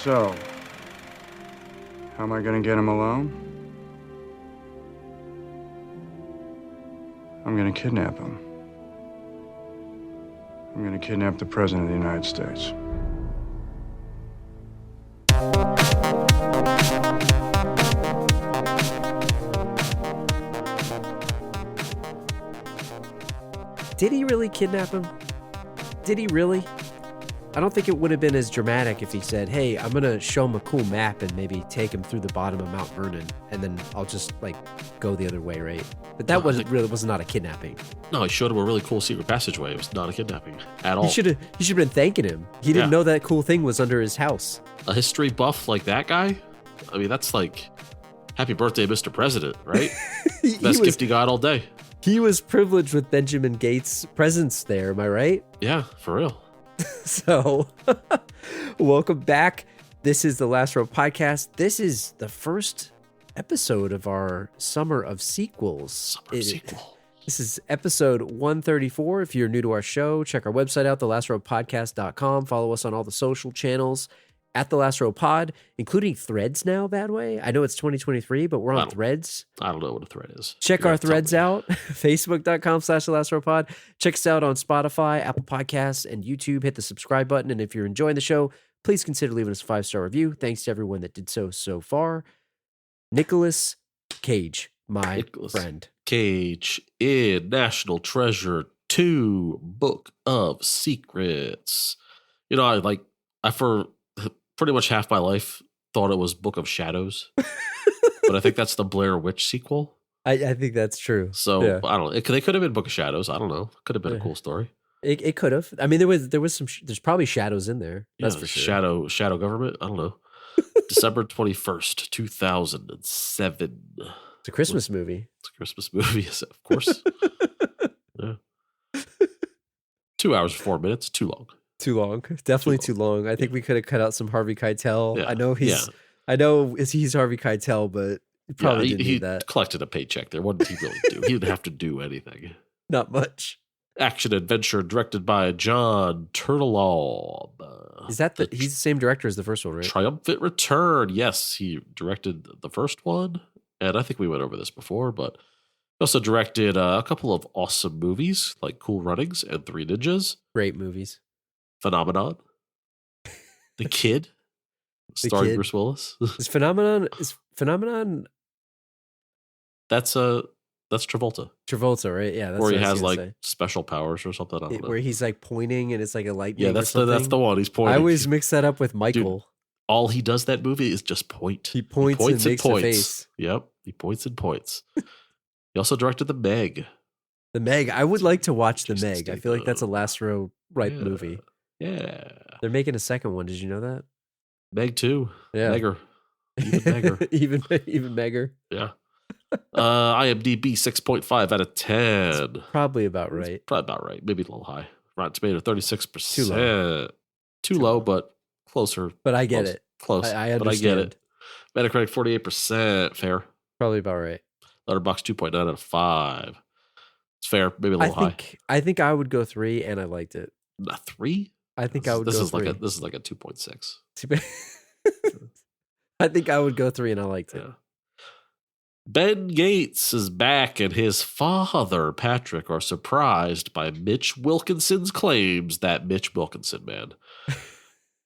So, how am I going to get him alone? I'm going to kidnap him. I'm going to kidnap the President of the United States. Did he really kidnap him? Did he really? I don't think it would have been as dramatic if he said, hey, I'm going to show him a cool map and maybe take him through the bottom of Mount Vernon, and then I'll just, go the other way, right? But that was not a kidnapping. No, he showed him a really cool secret passageway. It was not a kidnapping at all. He should have been thanking him. He didn't know that cool thing was under his house. A history buff like that guy? I mean, that's like, happy birthday, Mr. President, right? Best gift he got all day. He was privileged with Benjamin Gates' presence there, am I right? Yeah, for real. So, welcome back. This is the Last Row Podcast. This is the first episode of our Summer of Sequels. This is episode 134. If you're new to our show, check our website out, thelastrowpodcast.com. Follow us on all the social channels at The Last Row Pod, including Threads now, Badway. I know it's 2023, but we're on Threads. I don't know what a thread is. Check our Threads out, facebook.com/The Last Row Pod. Check us out on Spotify, Apple Podcasts, and YouTube. Hit the subscribe button. And if you're enjoying the show, please consider leaving us a 5-star review. Thanks to everyone that did so far. Nicolas Cage, my friend. Cage in National Treasure 2, Book of Secrets. You know, I for pretty much half my life thought it was Book of Shadows, but I think that's the Blair Witch sequel. I think that's true. So yeah. I don't know. They could have been Book of Shadows. I don't know. Could have been a cool story. It could have. I mean, there was some. There's probably shadows in there. That's for sure. Shadow government. I don't know. December 21st, 2007. It's a Christmas movie. It's a Christmas movie, of course. Yeah. 2 hours and 4 minutes. Too long. Too long. Definitely too long. I think we could have cut out some Harvey Keitel. Yeah. I know he's Harvey Keitel, but he probably didn't need that. He collected a paycheck there. What did he really do? He didn't have to do anything. Not much. Action adventure directed by John Turteltaub. Is that he's the same director as the first one, right? Triumphant Return. Yes, he directed the first one. And I think we went over this before, but he also directed a couple of awesome movies like Cool Runnings and Three Ninjas. Great movies. Phenomenon. The Kid. Starring Bruce Willis. Is Phenomenon That's Travolta. Travolta, right? Yeah, that's where he has special powers or something. I don't know. Where he's pointing and it's like a lightning. Yeah, that's the one. He's pointing. I always mix that up with Michael. Dude, all he does that movie is just point. He points and makes a face. Yep, he points and points. He also directed The Meg. The Meg. I would like to watch The Meg. I feel like that's a Last Row movie. Yeah. They're making a second one. Did you know that? Meg 2. Yeah. Megger. Even Megger. even Megger. Yeah. IMDb 6.5 out of 10. Probably about right. Maybe a little high. Rotten Tomato 36%. Too low. Too low, but closer. But I get it. Close. I understand. But I get it. Metacritic 48%. Fair. Probably about right. Letterboxd 2.9 out of 5. It's fair. Maybe a little high. I think I would go 3, and I liked it. A 3? I think I would go 3. This is like a 2.6. I think I would go 3, and I liked it. Yeah. Ben Gates is back, and his father, Patrick, are surprised by Mitch Wilkinson's claims that Mitch Wilkinson, man,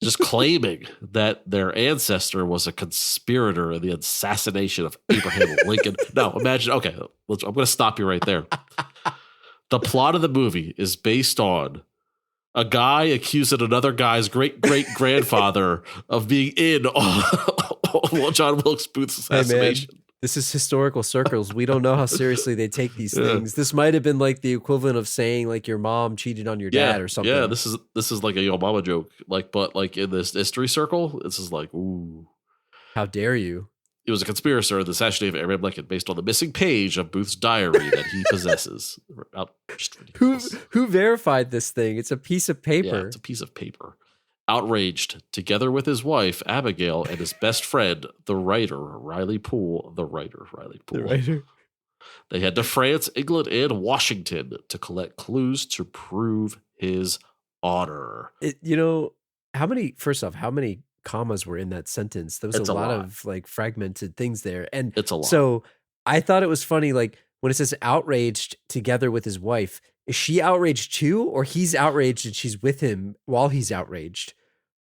just claiming that their ancestor was a conspirator in the assassination of Abraham Lincoln. No, imagine. Okay, I'm going to stop you right there. The plot of the movie is based on a guy accusing another guy's great-great-grandfather of being in on John Wilkes Booth's assassination. Hey, man. This is historical circles. We don't know how seriously they take these things. This might have been like the equivalent of saying like your mom cheated on your dad or something. Yeah, this is like a Yo Mama joke. But in this history circle, this is like, ooh. How dare you? He was a conspirator in the assassination of Abraham Lincoln based on the missing page of Booth's diary that he possesses. Who verified this thing? It's a piece of paper. Yeah, it's a piece of paper. Outraged, together with his wife, Abigail, and his best friend, the writer, Riley Poole. They head to France, England, and Washington to collect clues to prove his honor. How many commas were in that sentence. There was It's a a lot lot. of like fragmented things there. And It's a lot. so I thought it was funny, like when it says outraged together with his wife, is she outraged too? Or he's outraged and she's with him while he's outraged?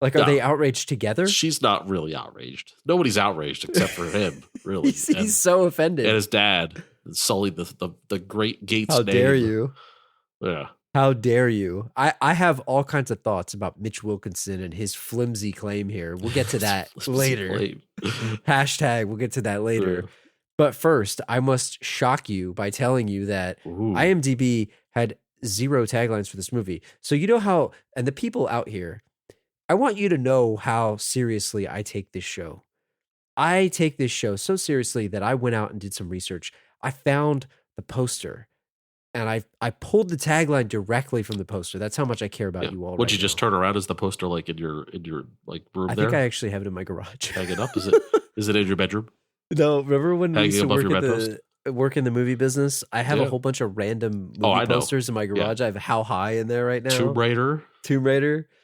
Like, are No. they outraged together? She's not really outraged. Nobody's outraged except for him, really. He's so offended. And his dad, Sully, the great Gates How name. dare you? Yeah. How dare you? I have all kinds of thoughts about Mitch Wilkinson and his flimsy claim here. We'll get to that later. Hashtag, we'll get to that later. Yeah. But first, I must shock you by telling you that Ooh. IMDb had 0 taglines for this movie. So you know how, and the people out here, I want you to know how seriously I take this show. I take this show so seriously that I went out and did some research. I found the poster and I pulled the tagline directly from the poster. That's how much I care about you all. Would you just turn around as the poster like in your like room I there? think I actually have it in my garage. Hang it up. Is it in your bedroom? No, remember when we Hanging used to above work, your bedpost? work in the movie business? I have a Yeah. whole bunch of random movie I know. posters in my garage. I have How High in there right now. Tomb Raider.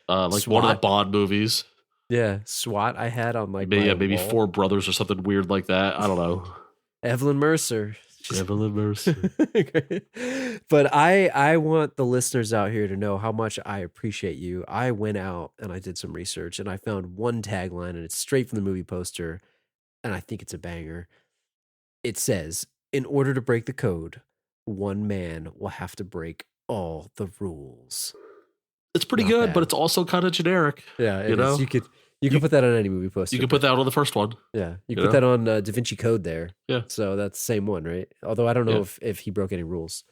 Like SWAT. one of the Bond movies. Yeah, SWAT I had on like Maybe my wall. Four Brothers or something weird like that. I don't know. Evelyn Mercer. Evelyn Mercer. But I want the listeners out here to know how much I appreciate you. I went out and I did some research and I found one tagline and it's straight from the movie poster and I think it's a banger. It says, "In order to break the code, one man will have to break all the rules." It's pretty Not good, bad. but it's also kind of generic. Yeah, it You is. know? You could put that on any movie poster. You can put that on the first one. Yeah, you You put know? that on Da Vinci Code there. Yeah. So that's the same one, right? Although I don't know Yeah. if he broke any rules.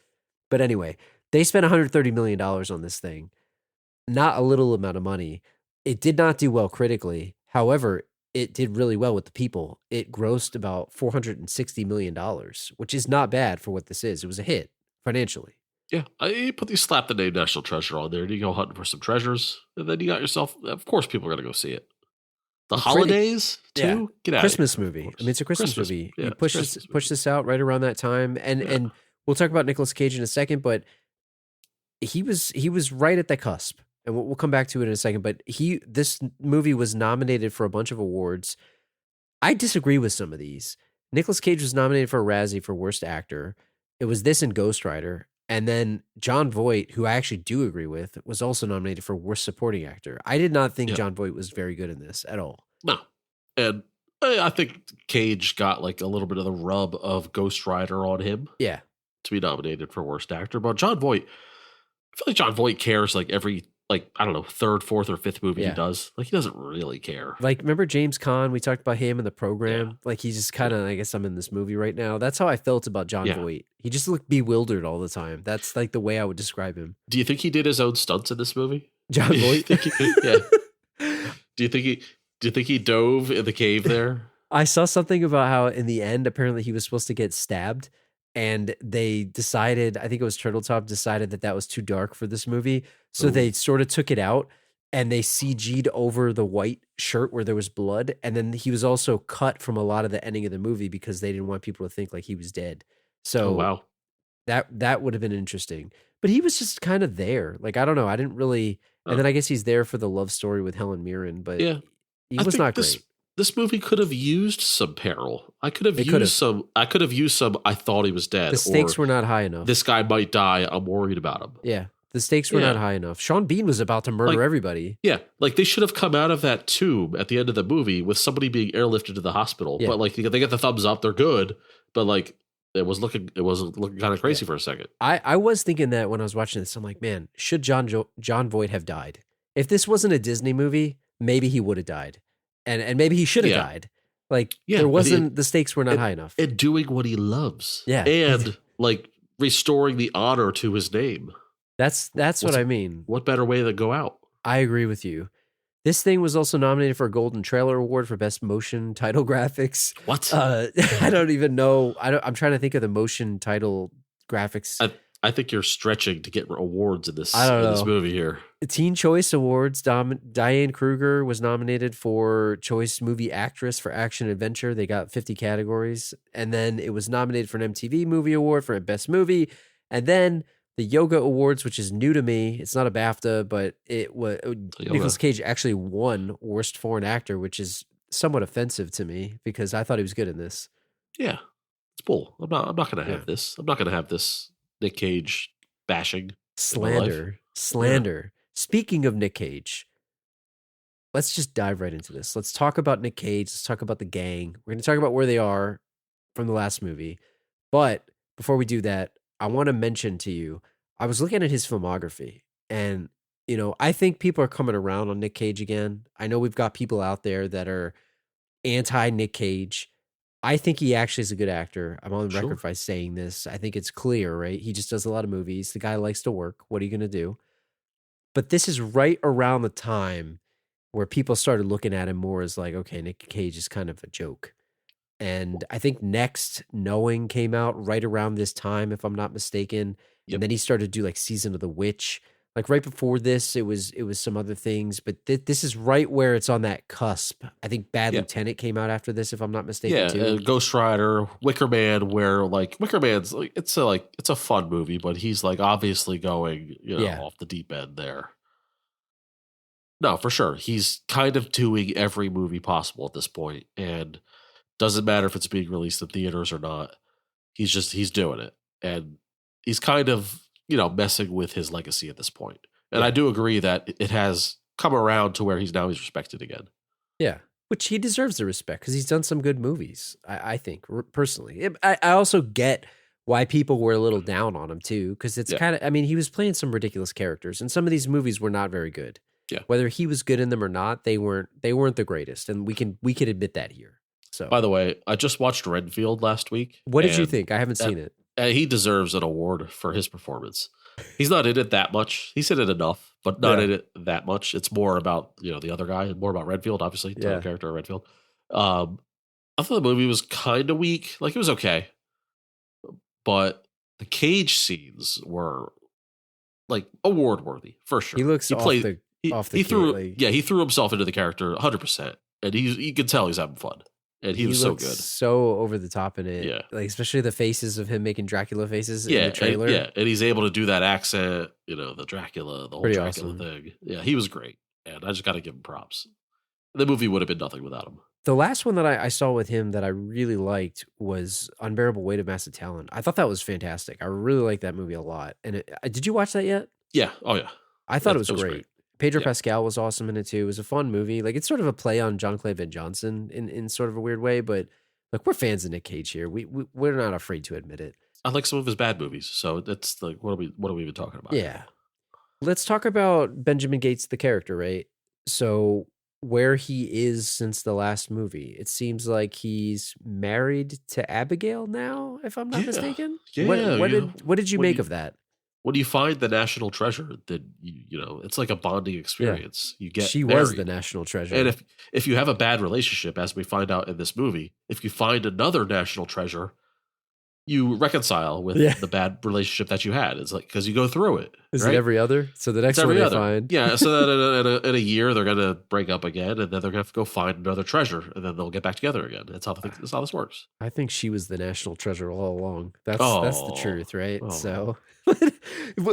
But anyway, they spent $130 million on this thing. Not a little amount of money. It did not do well critically. However, it did really well with the people. It grossed about $460 million, which is not bad for what this is. It was a hit financially. Yeah, you slap the name National Treasure on there, and you go hunting for some treasures, and then you got yourself. Of course, people are going to go see it. The Well, holidays too. Yeah. Get out. Christmas of here, movie. of I mean, it's a Christmas Christmas, movie. yeah, You it's a Christmas push this out right around that time, and we'll talk about Nicolas Cage in a second. But he was right at the cusp, and we'll come back to it in a second. But this movie was nominated for a bunch of awards. I disagree with some of these. Nicolas Cage was nominated for a Razzie for Worst Actor. It was this and Ghost Rider. And then Jon Voight, who I actually do agree with, was also nominated for Worst Supporting Actor. I did not think Yeah. Jon Voight was very good in this at all. No, and I think Cage got like a little bit of the rub of Ghost Rider on him Yeah. to be nominated for Worst Actor. But Jon Voight, I feel like Jon Voight cares like every I don't know, third, fourth, or fifth movie Yeah. he does. Like he doesn't really care. Like, remember James Caan? We talked about him in the program. Yeah. Like, he just kind of, I guess I'm in this movie right now. That's how I felt about Jon Yeah. Voight. He just looked bewildered all the time. That's like the way I would describe him. Do you think he did his own stunts in this movie? Jon Voight? Yeah. Do you think he dove in the cave there? I saw something about how in the end, apparently he was supposed to get stabbed. And they decided, I think it was Turtle Top, decided that was too dark for this movie. So Ooh. they sort of took it out and they CG'd over the white shirt where there was blood. And then he was also cut from a lot of the ending of the movie because they didn't want people to think like he was dead. So Oh wow. that would have been interesting. But he was just kind of there. Like, I don't know. I didn't really. And then I guess he's there for the love story with Helen Mirren. But Yeah. he I was think not great. This movie could have used some peril. I could have It used could've. some. I could have used some. I thought he was dead. The stakes or were not high enough. this guy might die. I'm worried about him. Yeah. The stakes were Yeah. not high enough. Sean Bean was about to murder Like- everybody. Yeah, like they should have come out of that tomb at the end of the movie with somebody being airlifted to the hospital. Yeah. But like they get the thumbs up, they're good. But like it was looking kind of crazy for a second. I was thinking that when I was watching this. I'm like, man, should Jon Voight have died? If this wasn't a Disney movie, maybe he would have died. And maybe he should have Yeah. died. Like, Yeah, there but wasn't, the stakes were not high enough. And doing what he loves. Yeah. And like restoring the honor to his name. That's what I mean. What better way to go out? I agree with you. This thing was also nominated for a Golden Trailer Award for Best Motion Title Graphics. What? I don't even know. I'm trying to think of the motion title graphics. I think you're stretching to get awards in this, I don't in this know. movie here. Teen Choice Awards, Diane Kruger was nominated for Choice Movie Actress for Action Adventure. They got 50 categories. And then it was nominated for an MTV Movie Award for Best Movie. And then the Yoga Awards, which is new to me. It's not a BAFTA, but it was Nicolas Cage actually won Worst Foreign Actor, which is somewhat offensive to me because I thought he was good in this. Yeah, it's bull. I'm not going to have this. I'm not going to have this Nick Cage bashing. Slander. Yeah. Speaking of Nick Cage, let's just dive right into this. Let's talk about Nick Cage. Let's talk about the gang. We're going to talk about where they are from the last movie. But before we do that, I want to mention to you, I was looking at his filmography and, I think people are coming around on Nick Cage again. I know we've got people out there that are anti Nick Cage. I think he actually is a good actor. I'm on the record by saying this. I think it's clear, right? He just does a lot of movies. The guy likes to work. What are you going to do? But this is right around the time where people started looking at him more as like, okay, Nick Cage is kind of a joke. And I think Next Knowing came out right around this time, if I'm not mistaken. Yep. And then he started to do like Season of the Witch. Like right before this, it was some other things, but this is right where it's on that cusp. I think Bad Lieutenant came out after this, if I'm not mistaken. Too. Ghost Rider, Wicker Man, where like Wicker Man's like it's a fun movie, but he's like obviously going off the deep end there. No, for sure, he's kind of doing every movie possible at this point, and doesn't matter if it's being released in theaters or not. He's doing it, and he's kind of messing with his legacy at this point. And I do agree that it has come around to where he's respected again. Yeah, which he deserves the respect because he's done some good movies, I think, personally. I also get why people were a little down on him, too, because it's kind of, he was playing some ridiculous characters, and some of these movies were not very good. Yeah. Whether he was good in them or not, they weren't the greatest, and we can admit that here. So, by the way, I just watched Renfield last week. What did you think? I haven't seen it. He deserves an award for his performance. He's not in it that much. He's in it enough, but not in it that much. It's more about the other guy, and more about Renfield, obviously, the character of Renfield. I thought the movie was kind of weak. Like, it was okay, but the Cage scenes were like award worthy for sure. He looks off the he threw himself into the character 100%, and you can tell he's having fun. And he was so good. So over the top in it. Yeah. Like, especially the faces of him making Dracula faces in the trailer. And he's able to do that accent, the Dracula, the whole Pretty Dracula thing. Yeah, he was great. And I just got to give him props. The movie would have been nothing without him. The last one that I saw with him that I really liked was Unbearable Weight of Massive Talent. I thought that was fantastic. I really liked that movie a lot. And did you watch that yet? Yeah. Oh, yeah. I thought it was great. Pedro Pascal was awesome in it too. It was a fun movie. Like, it's sort of a play on Jean-Claude Van Johnson in sort of a weird way, but like, we're fans of Nick Cage here. We're not afraid to admit it. I like some of his bad movies, so that's like, what are we even talking about? Yeah. Let's talk about Benjamin Gates, the character, right? So where he is since the last movie, it seems like he's married to Abigail now, if I'm not mistaken. Yeah. What did you make of that? When you find the national treasure, that it's like a bonding experience. You get she married. Was the national treasure, and if you have a bad relationship, as we find out in this movie, if you find another national treasure, you reconcile with the bad relationship that you had. It's like, because you go through it. Is it every other? So the next one they find, so that in a year they're gonna break up again, and then they're gonna have to go find another treasure, and then they'll get back together again. That's how this works. I think she was the national treasure all along. That's the truth, right? Oh. So,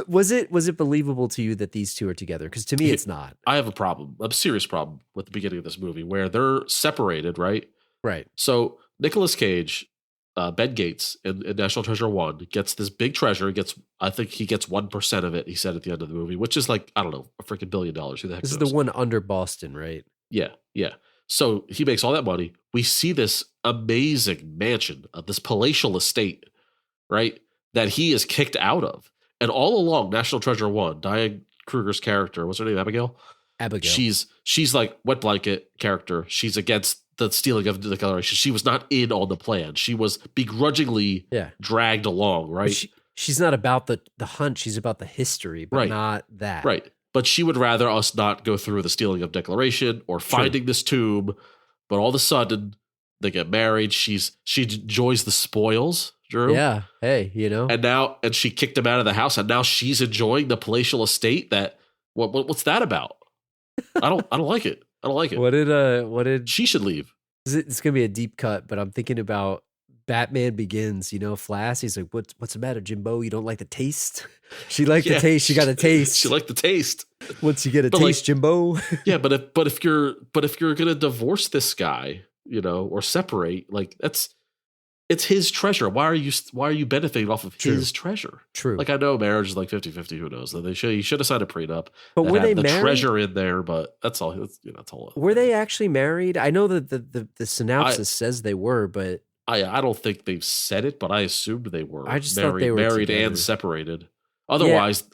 was it believable to you that these two are together? Because to me, it's not. I have a serious problem with the beginning of this movie where they're separated, right? Right. So Nicolas Cage. Ben Gates in National Treasure 1 gets this big treasure. I think he gets 1% of it, he said at the end of the movie, which is like, I don't know, a freaking $1 billion. Who the heck This knows? is the one under Boston, right? Yeah. So he makes all that money. We see this amazing mansion, this palatial estate, right, that he is kicked out of. And all along National Treasure 1, Diane Kruger's character, what's her name, Abigail? She's like wet blanket character. She's against the stealing of the declaration. She was not in on the plan. She was begrudgingly dragged along, right? She's not about the hunt. She's about the history, but not that. Right. But she would rather us not go through the stealing of declaration or finding this tomb. But all of a sudden, they get married. She enjoys the spoils, Drew. Yeah. Hey, And she kicked him out of the house, and now she's enjoying the palatial estate. What's that about? I don't like it. I don't like it. What did she should leave? It's going to be a deep cut, but I'm thinking about Batman Begins, Flash, he's like, what's the matter, Jimbo? You don't like the taste? She liked the taste. She got a taste. She liked the taste. Once you get a taste, Jimbo. Yeah, but if you're gonna divorce this guy, or separate, like it's his treasure. Why are you benefiting off of his treasure? True. Like, I know marriage is like 50-50, who knows? He should have signed a prenup. But were they the married? Treasure in there, but that's all. That's all. Were they actually married? I know that the synopsis says they were, but I don't think they've said it, but I assumed they were. I just thought they were married together. And separated. Otherwise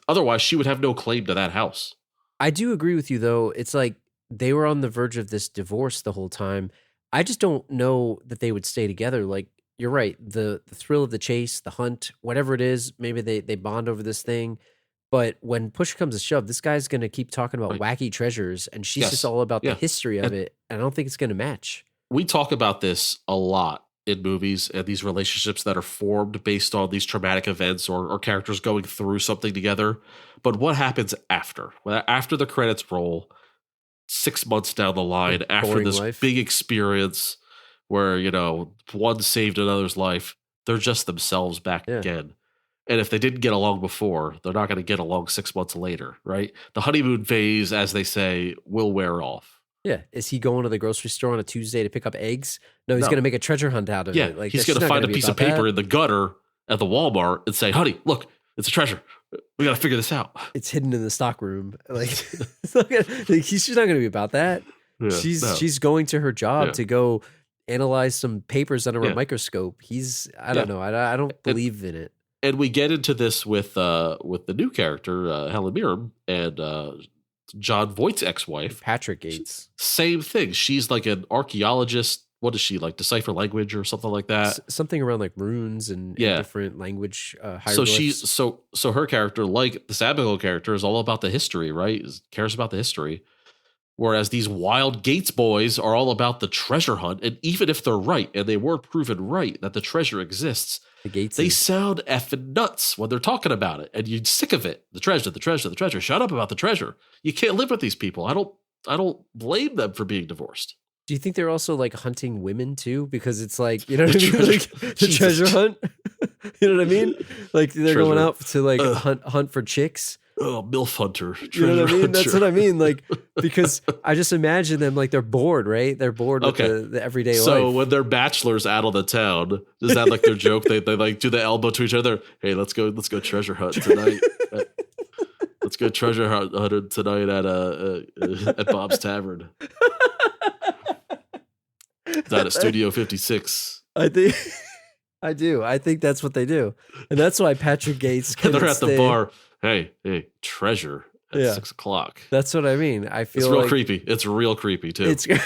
she would have no claim to that house. I do agree with you, though. It's like they were on the verge of this divorce the whole time. I just don't know that they would stay together. Like, you're right. The thrill of the chase, the hunt, whatever it is, maybe they bond over this thing. But when push comes to shove, this guy's going to keep talking about wacky treasures, and she's just all about the history of it. And I don't think it's going to match. We talk about this a lot in movies, and these relationships that are formed based on these traumatic events or characters going through something together. But what happens after? After the credits roll, 6 months down the line, after this big experience where, one saved another's life, they're just themselves back again. And if they didn't get along before, they're not going to get along 6 months later, right? The honeymoon phase, as they say, will wear off. Yeah. Is he going to the grocery store on a Tuesday to pick up eggs? No, he's going to make a treasure hunt out of it. Like, he's going to find a piece of paper in the gutter at the Walmart and say, honey, look, it's a treasure. We got to figure this out. It's hidden in the stock room. Like, she's not going to be about that. Yeah, she's going to her job to go analyze some papers under a microscope. I don't know. I don't believe in it. And we get into this with the new character, Helen Mirren, and John Voight's ex-wife, Patrick Gates. Same thing. She's like an archaeologist. What is she, like, decipher language or something like that? Something around like runes and different language hieroglyphs. So her character, like the Abigail character, is all about the history, right? Cares about the history. Whereas these wild Gates boys are all about the treasure hunt. And even if they're right, and they were proven right that the treasure exists, they sound effing nuts when they're talking about it. And you're sick of it. The treasure, the treasure, the treasure. Shut up about the treasure. You can't live with these people. I don't blame them for being divorced. Do you think they're also like hunting women too? Because it's like, you know what I mean? Like the treasure hunt. You know what I mean? Like they're going out to like hunt for chicks. Oh, MILF hunter. You know what I mean? That's what I mean. Like, because I just imagine them like they're bored, right? They're bored with the everyday life. So when they're bachelors out of the town, is that like their joke? They like do the elbow to each other. Hey, let's go treasure hunt tonight. Let's go treasure hunt tonight at Bob's Tavern. It's out at Studio 56. I think I do. I think that's what they do, and that's why Patrick Gates. They're at the bar. Hey, treasure at 6 o'clock. That's what I mean. I feel it's real creepy. It's real creepy too. Can't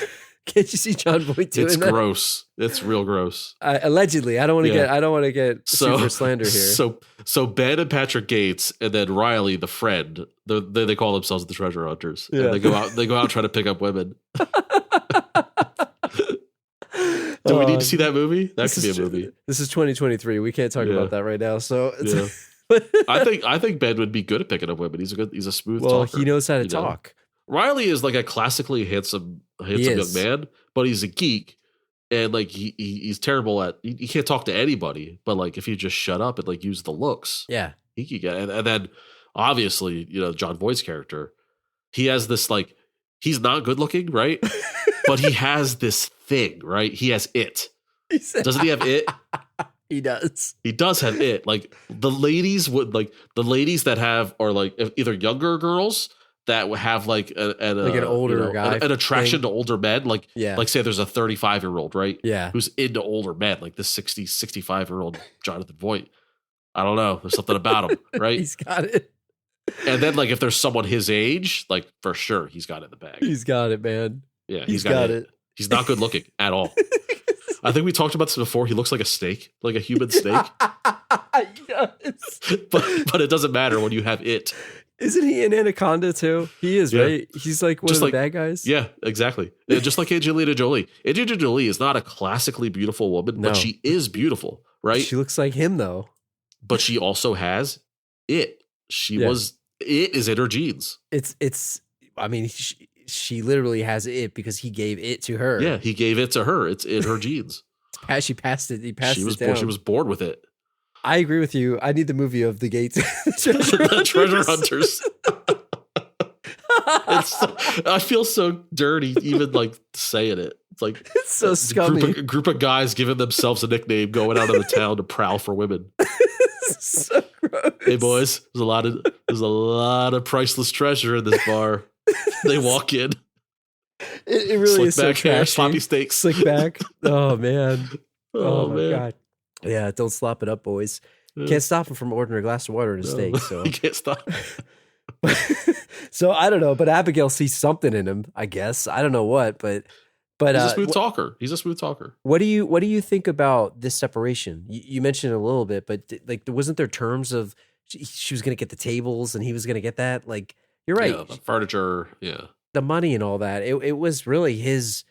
you see John Voight doing that? It's gross. It's real gross. Allegedly, I don't want to get super slander here. So Ben and Patrick Gates, and then Riley, the friend. They call themselves the treasure hunters. Yeah. And they go out trying to pick up women. Do we need to see that movie? That could be a movie. This is 2023. We can't talk about that right now. So I think Ben would be good at picking up women. He's a smooth talker. Well, he knows how to talk. Riley is like a classically handsome young man, but he's a geek, and like he's terrible at he can't talk to anybody. But like if you just shut up and like use the looks, he could get. And then obviously, John Voight's character, he has this like he's not good looking, right? But he has this thing, right? He has it. Doesn't he have it? He does. He does have it. Like the ladies that have are like either younger girls that have like an older guy, an attraction to older men. Like Yeah. Like say there's a 35-year-old, right? Yeah. Who's into older men, like this 60, 65-year-old Jonathan Voight. I don't know. There's something about him, right? He's got it. And then like if there's someone his age, like for sure he's got it in the bag. He's got it, man. Yeah, he's got it. He's not good looking at all. I think we talked about this before. He looks like a snake, like a human snake. Yes. But it doesn't matter when you have it. Isn't he in Anaconda too? He is, right? He's like one of the bad guys. Yeah, exactly. Yeah, just like Angelina Jolie. Angelina Jolie is not a classically beautiful woman, but she is beautiful, right? She looks like him though. But she also has it. It is in her genes. I mean, she literally has it because he gave it to her. Yeah, he gave it to her. It's in her genes. She passed it. He passed She was it down. she was bored with it. I agree with you. I need the movie of the Gates. The treasure hunters. I feel so dirty even like saying it. It's like It's so scummy. Group of guys giving themselves a nickname, going out of the town to prowl for women. So gross. Hey boys, there's a lot of priceless treasure in this bar. They walk in. It really Slick is so back hair, trashy. sloppy steaks. Slick back. Oh man. Oh, my man. God. Yeah, don't slop it up, boys. Can't stop him from ordering a glass of water and a steak. So You can't stop. so I don't know, but Abigail sees something in him, I guess. I don't know what, but He's a smooth talker. He's a smooth talker. what do you think about this separation? You mentioned it a little bit, but like wasn't there terms of she was going to get the tables and he was going to get that? Like you're right. Yeah, the furniture. Yeah. The money and all that. It was really his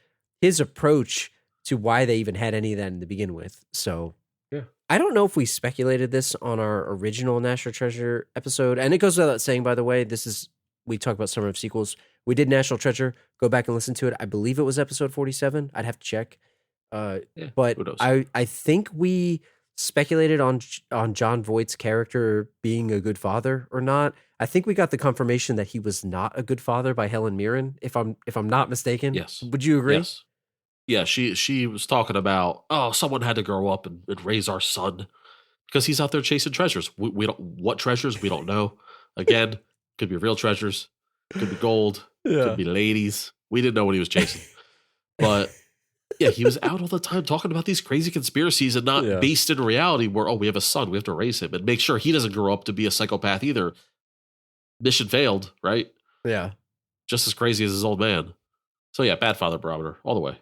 approach to why they even had any of that in the begin with. So yeah. I don't know if we speculated this on our original National Treasure episode. And it goes without saying, by the way, we talk about Summer of Sequels. We did National Treasure. Go back and listen to it. I believe it was episode 47. I'd have to check. But who knows? I think we speculated on John Voight's character being a good father or not. I think we got the confirmation that he was not a good father by Helen Mirren, if I'm not mistaken. Yes. Would you agree? Yes. Yeah, she was talking about, someone had to grow up and raise our son because he's out there chasing treasures. We don't, what treasures? We don't know. Again, could be real treasures, could be gold, could be ladies. We didn't know what he was chasing. But yeah, he was out all the time talking about these crazy conspiracies and not based in reality where, we have a son, we have to raise him and make sure he doesn't grow up to be a psychopath either. Mission failed, right? Yeah. Just as crazy as his old man. So yeah, bad father barometer all the way.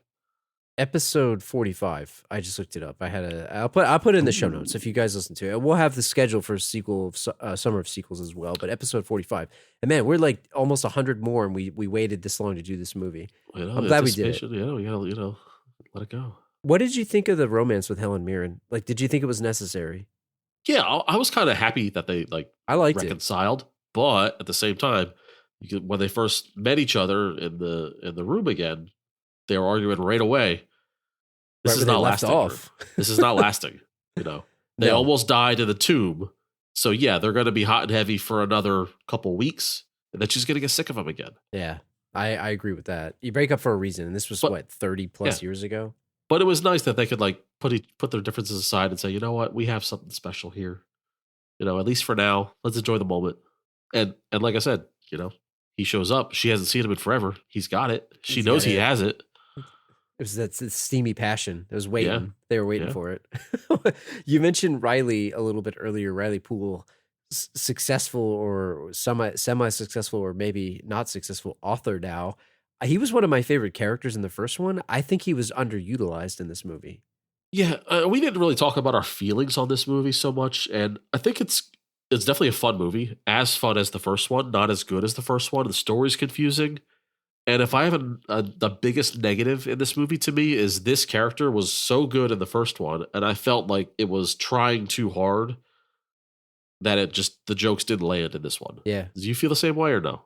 Episode 45. I just looked it up. I'll put it in the show notes if you guys listen to it. We'll have the schedule for sequel of Summer of Sequels as well. But episode 45, and man, we're like almost 100 more, and we waited this long to do this movie. I'm glad we did it. Yeah, we gotta let it go. What did you think of the romance with Helen Mirren? Like, did you think it was necessary? Yeah, I was kind of happy that they I liked reconciled, but at the same time, when they first met each other in the room again, they were arguing right away. This is not lasting. This is not lasting. They almost died in the tomb. So yeah, they're going to be hot and heavy for another couple weeks, and then she's going to get sick of him again. Yeah, I agree with that. You break up for a reason, and this was 30 plus years ago. But it was nice that they could put their differences aside and say, you know what, we have something special here. At least for now, let's enjoy the moment. And like I said, he shows up. She hasn't seen him in forever. He's got it. She knows he has it. It was that steamy passion. It was waiting. Yeah. They were waiting for it. You mentioned Riley a little bit earlier. Riley Poole, successful or semi-successful or maybe not successful author now. He was one of my favorite characters in the first one. I think he was underutilized in this movie. Yeah, we didn't really talk about our feelings on this movie so much, and I think it's definitely a fun movie. As fun as the first one, not as good as the first one. The story's confusing. And if I have the biggest negative in this movie to me is this character was so good in the first one, and I felt like it was trying too hard that the jokes didn't land in this one. Yeah. Do you feel the same way or no?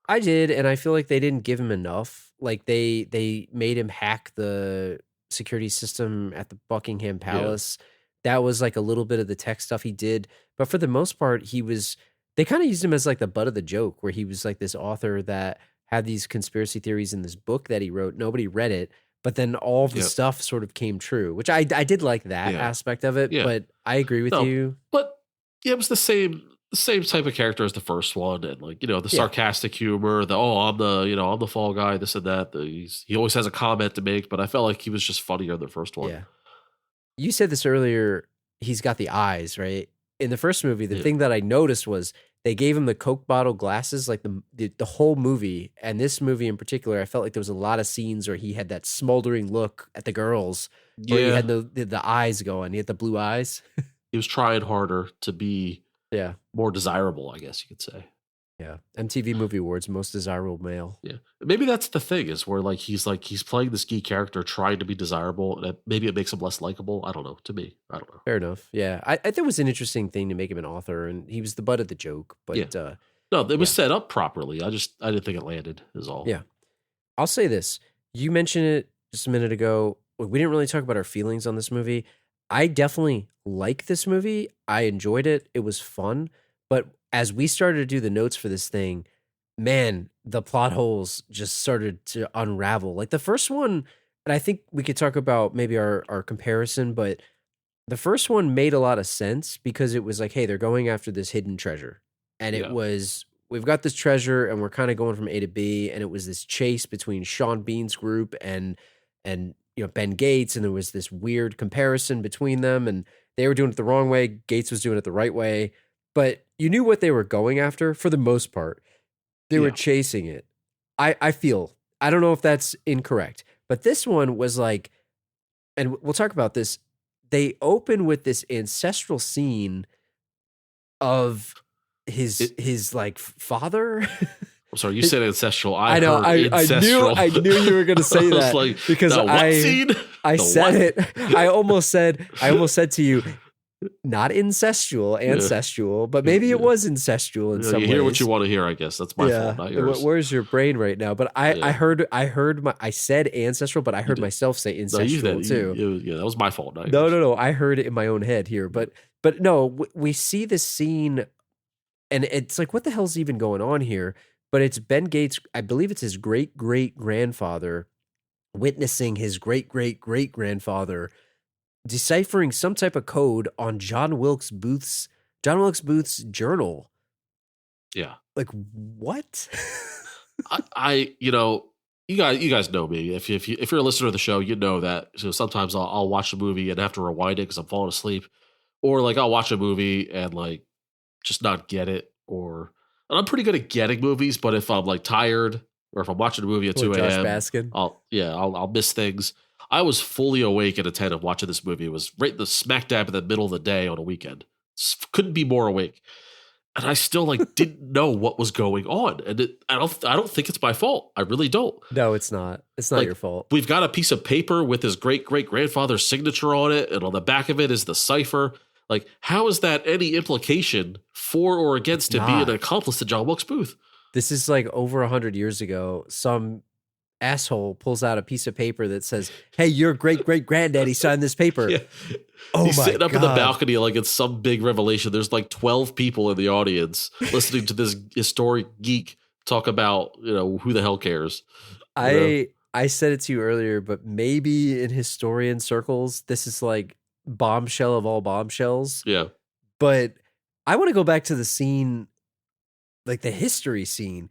I did, and I feel like they didn't give him enough. Like they made him hack the security system at the Buckingham Palace. Yeah. That was like a little bit of the tech stuff he did, but for the most part, they kind of used him as like the butt of the joke, where he was like this author that had these conspiracy theories in this book that he wrote. Nobody read it, but then all of the stuff sort of came true, which I did like that aspect of it. Yeah. But I agree with you. But yeah, it was the same type of character as the first one, and the sarcastic humor. I'm the fall guy, this and that. He always has a comment to make, but I felt like he was just funnier than the first one. Yeah. You said this earlier. He's got the eyes, right? In the first movie, the thing that I noticed was they gave him the Coke bottle glasses, like the whole movie. And this movie in particular, I felt like there was a lot of scenes where he had that smoldering look at the girls, where he had the eyes going. He had the blue eyes. He was trying harder to be more desirable, I guess you could say. Yeah. MTV Movie Awards, most desirable male. Yeah. Maybe that's the thing, is where he's playing this geek character trying to be desirable, and maybe it makes him less likable. I don't know. To me, I don't know. Fair enough. Yeah. I thought it was an interesting thing to make him an author, and he was the butt of the joke. But no, it was set up properly. I didn't think it landed, is all. Yeah. I'll say this. You mentioned it just a minute ago. we didn't really talk about our feelings on this movie. I definitely like this movie. I enjoyed it. It was fun. But as we started to do the notes for this thing, man, the plot holes just started to unravel. Like the first one, and I think we could talk about maybe our comparison, but the first one made a lot of sense because it was like, hey, they're going after this hidden treasure. And it was, we've got this treasure and we're kind of going from A to B. And it was this chase between Sean Bean's group and Ben Gates. And there was this weird comparison between them. And they were doing it the wrong way. Gates was doing it the right way. But you knew what they were going after for the most part. They were chasing it. I feel, I don't know if that's incorrect, but this one was like, and we'll talk about this. They open with this ancestral scene of his like father. I'm sorry, you said ancestral. I know. I knew you were going to say that like, because I said it. I almost said to you, not ancestral, but maybe it was incestual in some ways. You hear what you want to hear, I guess. That's my fault, not yours. Where's your brain right now? But I said ancestral, but I heard myself say incestual too. That was my fault. No. I heard it in my own head here. But no, we see this scene and it's like, what the hell's even going on here? But it's Ben Gates, I believe it's his great-great-grandfather witnessing his great-great-great-grandfather deciphering some type of code on John Wilkes Booth's journal. Yeah. Like what? You guys know me. If you're a listener to the show, you know that. So sometimes I'll watch a movie and have to rewind it because I'm falling asleep, or like I'll watch a movie and like just not get it. And I'm pretty good at getting movies, but if I'm like tired or if I'm watching a movie at 2 a.m., I'll miss things. I was fully awake and attentive watching this movie. It was right the smack dab in the middle of the day on a weekend. Couldn't be more awake. And I still like didn't know what was going on. And I don't think it's my fault. I really don't. No, it's not. It's not your fault. We've got a piece of paper with his great-great-grandfather's signature on it, and on the back of it is the cipher. Like, how is that any implication for or against him being an accomplice to John Wilkes Booth? This is like over 100 years ago. Some asshole pulls out a piece of paper that says, hey, your great-great-granddaddy signed this paper. Yeah. He's sitting up in the balcony like it's some big revelation. There's like 12 people in the audience listening to this historic geek talk about, who the hell cares. I said it to you earlier, but maybe in historian circles, this is like bombshell of all bombshells. Yeah. But I want to go back to the scene, like the history scene.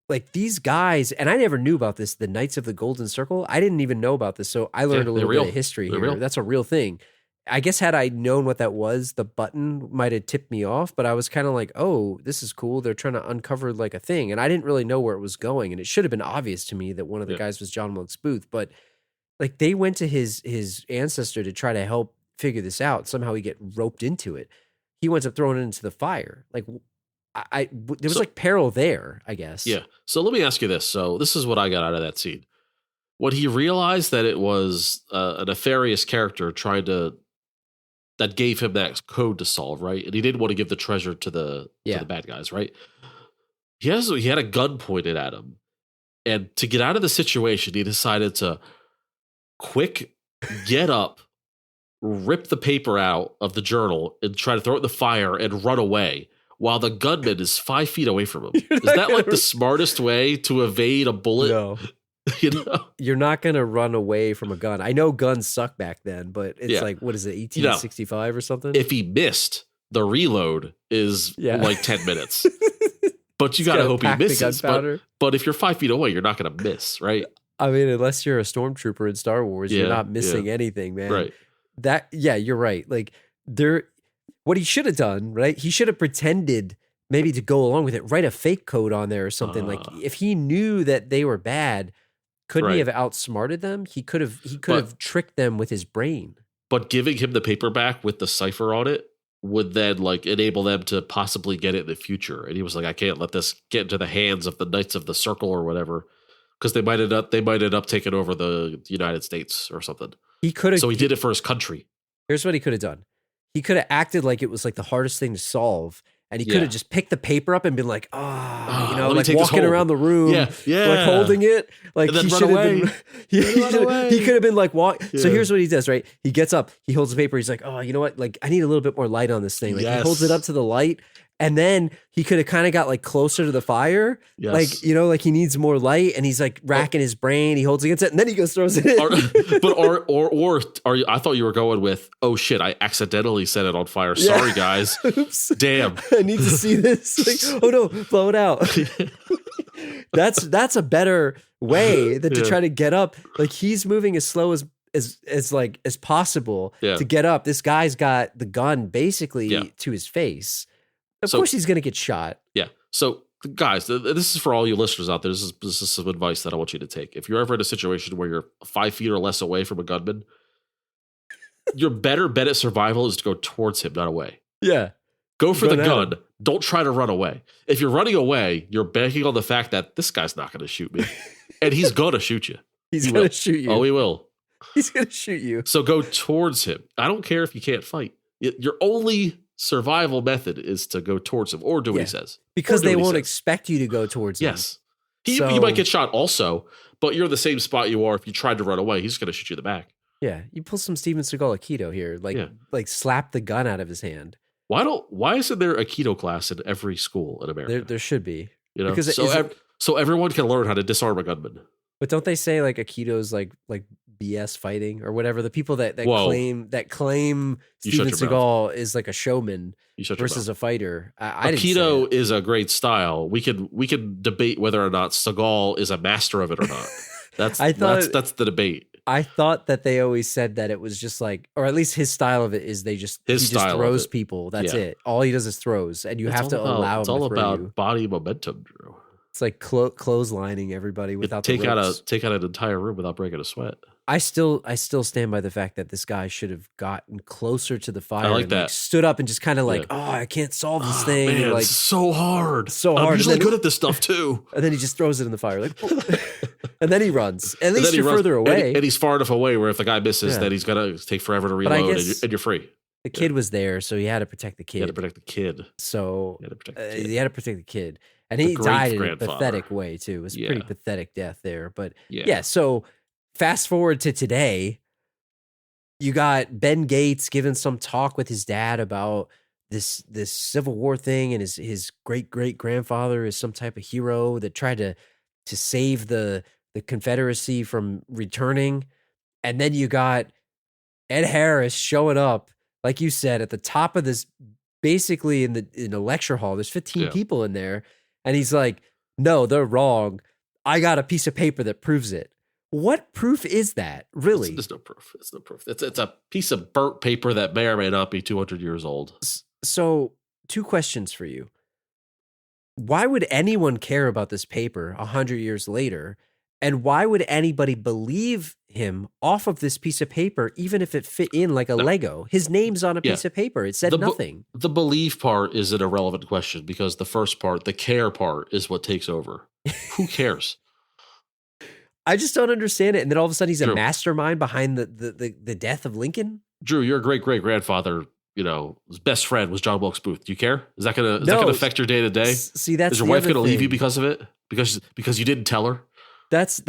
Like these guys, and I never knew about this, the Knights of the Golden Circle. I didn't even know about this. So I learned a little bit of history here. Real. That's a real thing. I guess had I known what that was, the button might have tipped me off, but I was kind of like, oh, this is cool. They're trying to uncover like a thing. And I didn't really know where it was going. And it should have been obvious to me that one of the guys was John Wilkes Booth. But like they went to his ancestor to try to help figure this out. Somehow he get roped into it. He winds up throwing it into the fire. Like there was like peril there, I guess. Yeah. So let me ask you this. So this is what I got out of that scene. When he realized that it was a nefarious character that gave him that code to solve, right? And he didn't want to give the treasure to the bad guys, right? He had a gun pointed at him. And to get out of the situation, he decided to get up, rip the paper out of the journal and try to throw it in the fire and run away while the gunman is 5 feet away from him. Is that like the smartest way to evade a bullet? No. You're not going to run away from a gun. I know guns suck back then, but it's like, what is it, 1865 or something? If he missed, the reload is like 10 minutes. But you got to hope he misses. But if you're 5 feet away, you're not going to miss, right? I mean, unless you're a stormtrooper in Star Wars, you're not missing anything, man. Right. You're right. Like what he should have done, right? He should have pretended maybe to go along with it, write a fake code on there or something. Like if he knew that they were bad, couldn't he have outsmarted them? He could have tricked them with his brain. But giving him the paperback with the cipher on it would then like enable them to possibly get it in the future. And he was like, I can't let this get into the hands of the Knights of the Circle or whatever, because they might end up taking over the United States or something. He did it for his country. Here's what he could have done. He could have acted like it was like the hardest thing to solve. And he could have just picked the paper up and been like, like take this walking home. around the room, like holding it. Like he should have been, he could have been like, walk. Yeah. So here's what he does, right? He gets up, he holds the paper. He's like, oh, you know what? Like I need a little bit more light on this thing. Like he holds it up to the light. And then he could have kind of got like closer to the fire. Yes. Like, you know, like he needs more light and he's like racking his brain. He holds against it and then he goes, throws it in. I thought you were going with, oh shit, I accidentally set it on fire. Sorry guys. Oops. Damn. I need to see this. Like, oh no, blow it out. That's a better way than to try to get up. Like he's moving as slow as possible to get up. This guy's got the gun basically to his face. Of course he's going to get shot. Yeah. So, guys, this is for all you listeners out there. This is some advice that I want you to take. If you're ever in a situation where you're 5 feet or less away from a gunman, your better bet at survival is to go towards him, not away. Yeah. Go for the gun. Don't try to run away. If you're running away, you're banking on the fact that this guy's not going to shoot me. And he's going to shoot you. He's going to shoot you. Oh, he will. He's going to shoot you. So go towards him. I don't care if you can't fight. Your only survival method is to go towards him or do what he says. Because they won't expect you to go towards him. Yes. You might get shot also, but you're in the same spot you are if you tried to run away. He's going to shoot you in the back. Yeah. You pull some Steven Seagal Aikido here. Like slap the gun out of his hand. Why isn't there a Aikido class in every school in America? There should be. You know, because so everyone can learn how to disarm a gunman. But don't they say like Aikido's like BS fighting or whatever? The people that claim Steven Seagal is like a showman versus a fighter. Aikido is a great style. We can debate whether or not Seagal is a master of it or not. That's the debate. I thought that they always said that it was just like, or at least his style of it is he just throws people. That's it. All he does is throws, and you have to allow him. It's all about body momentum, Drew. It's like clotheslining everybody without the ropes. Take out an entire room without breaking a sweat. I still stand by the fact that this guy should have gotten closer to the fire. I like and that. Stood up and just kind of I can't solve this thing. Man, like it's so hard. I'm usually good at this stuff too. And then he just throws it in the fire, like, and then he runs. At least you're further away, and he's far enough away where if the guy misses, then he's gonna take forever to reload, and you're free. The kid was there, so he had to protect the kid. He had to protect the kid. So he had to protect the kid. And he died in a pathetic way, too. It was a pretty pathetic death there. But so fast forward to today, you got Ben Gates giving some talk with his dad about this Civil War thing, and his great-great-grandfather is some type of hero that tried to save the Confederacy from returning. And then you got Ed Harris showing up, like you said, at the top of this, basically in the lecture hall. There's 15 people in there. And he's like, no, they're wrong. I got a piece of paper that proves it. What proof is that, really? There's no proof. It's no proof. It's a piece of burnt paper that may or may not be 200 years old. So, 2 questions for you. Why would anyone care about this paper 100 years later? And why would anybody believe him off of this piece of paper, even if it fit in like a Lego? His name's on a piece of paper. It said nothing. The belief part is an irrelevant question because the first part, the care part, is what takes over. Who cares? I just don't understand it. And then all of a sudden he's a mastermind behind the death of Lincoln. Drew, your great-great-grandfather, his best friend was John Wilkes Booth. Do you care? Is that gonna affect your day to day? See, that's is your wife gonna leave you because of it? Because you didn't tell her? That's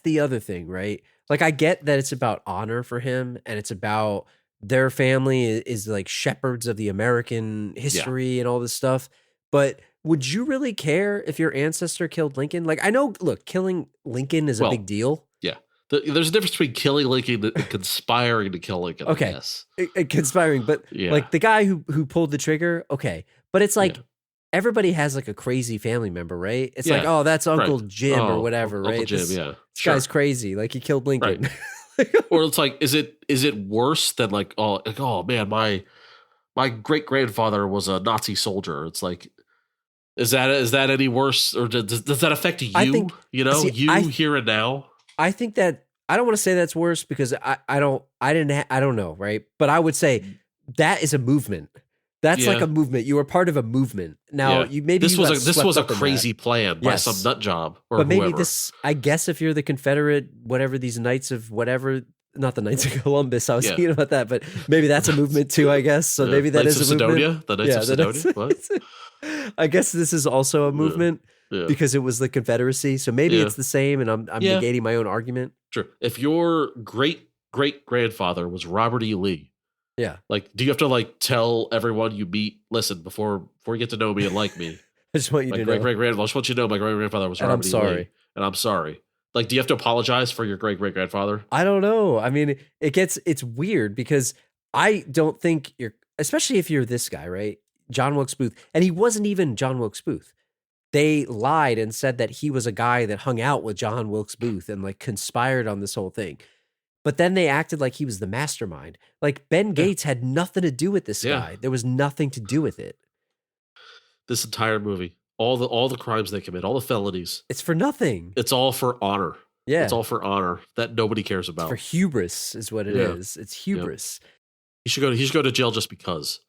the other thing, right? Like I get that it's about honor for him and it's about their family is like shepherds of the American history and all this stuff. But would you really care if your ancestor killed Lincoln? Like I know, look, killing Lincoln is a big deal. Yeah. There's a difference between killing Lincoln and conspiring to kill Lincoln. Okay. Yes. Conspiring, but like the guy who pulled the trigger, okay. But it's like everybody has like a crazy family member, right? It's like, oh, that's Uncle Jim or whatever, Uncle right? Jim, this guy's crazy. Like he killed Lincoln. Right. Or it's like, is it worse than like, oh man, my great grandfather was a Nazi soldier. It's like, is that any worse, or does that affect you? I think, here and now. I think that I don't want to say that's worse because I don't know, right? But I would say that is a movement. That's like a movement. You were part of a movement. Now this was a crazy plan by some nut job or but whoever. Maybe this. I guess if you're the Confederate, whatever these knights of whatever, not the Knights of Columbus. I was Yeah. thinking about that, but maybe that's a movement too, I guess. So maybe that Knights is of a movement. Sidonia? The Knights of Sidonia? What? I guess this is also a movement Yeah. because it was the Confederacy. So maybe Yeah. it's the same, and I'm Yeah. negating my own argument. Sure. If your great-great-grandfather was Robert E. Lee, Yeah. like, do you have to like tell everyone you meet, listen, before you get to know me and like me, I just want you my to know. great-great-grandfather, I just want you to know my great-grandfather was And Robert I'm E. sorry. Lee. And I'm sorry. Like, do you have to apologize for your great-great-grandfather? I don't know. I mean, it's weird because I don't think especially if you're this guy, right? John Wilkes Booth. And he wasn't even John Wilkes Booth. They lied and said that he was a guy that hung out with John Wilkes Booth and like conspired on this whole thing. But then they acted like he was the mastermind. Like Ben Gates had nothing to do with this guy. There was nothing to do with it. This entire movie, all the crimes they commit, all the felonies, It's for nothing. it's all for honor. Yeah. It's all for honor that nobody cares about. For hubris is what it Yeah. is. It's hubris. He should go to jail just because.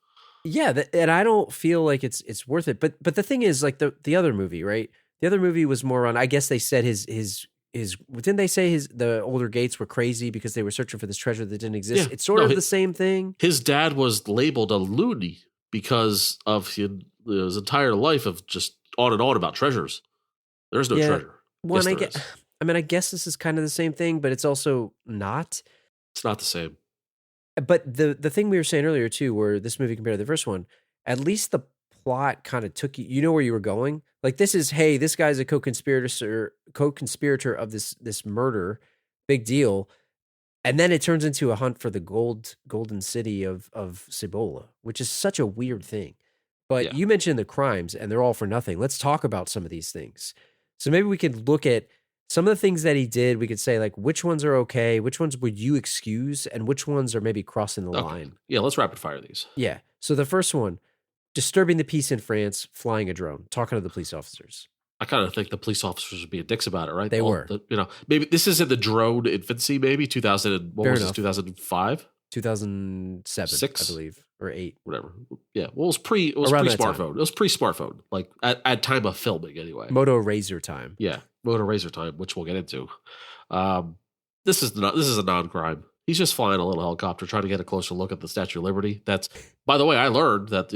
Yeah, and I don't feel like it's worth it. But the thing is, like the other movie, right? The other movie was more on. I guess they said his didn't they say the older Gates were crazy because they were searching for this treasure that didn't exist? Yeah. It's sort of the same thing. His dad was labeled a loony because of his entire life of just on and on about treasures. There's no treasure. Well, Yes, I guess this is kind of the same thing, but it's also not. It's not the same. But the thing we were saying earlier too, where this movie compared to the first one, at least the plot kind of took you know where you were going. Like this is, hey, this guy's a co-conspirator of this murder, big deal, and then it turns into a hunt for the golden city of Cibola, which is such a weird thing. But you mentioned the crimes, and they're all for nothing. Let's talk about some of these things. So maybe we could look at some of the things that he did. We could say like which ones are okay, which ones would you excuse, and which ones are maybe crossing the line. Yeah, let's rapid fire these. Yeah. So the first one, disturbing the peace in France, flying a drone, talking to the police officers. I kind of think the police officers would be dicks about it, right? They were. Maybe this is in the drone infancy, maybe 2000. What Fair was enough. this? 2005, 2007, Six? I believe, or 8. whatever. Yeah, well, it was Around pre that time. smartphone. It was pre smartphone, like at time of filming, anyway. Moto Razor time. Yeah, Motor Razor time, which we'll get into. This is a non-crime. He's just flying a little helicopter, trying to get a closer look at the Statue of Liberty. That's, by the way, I learned that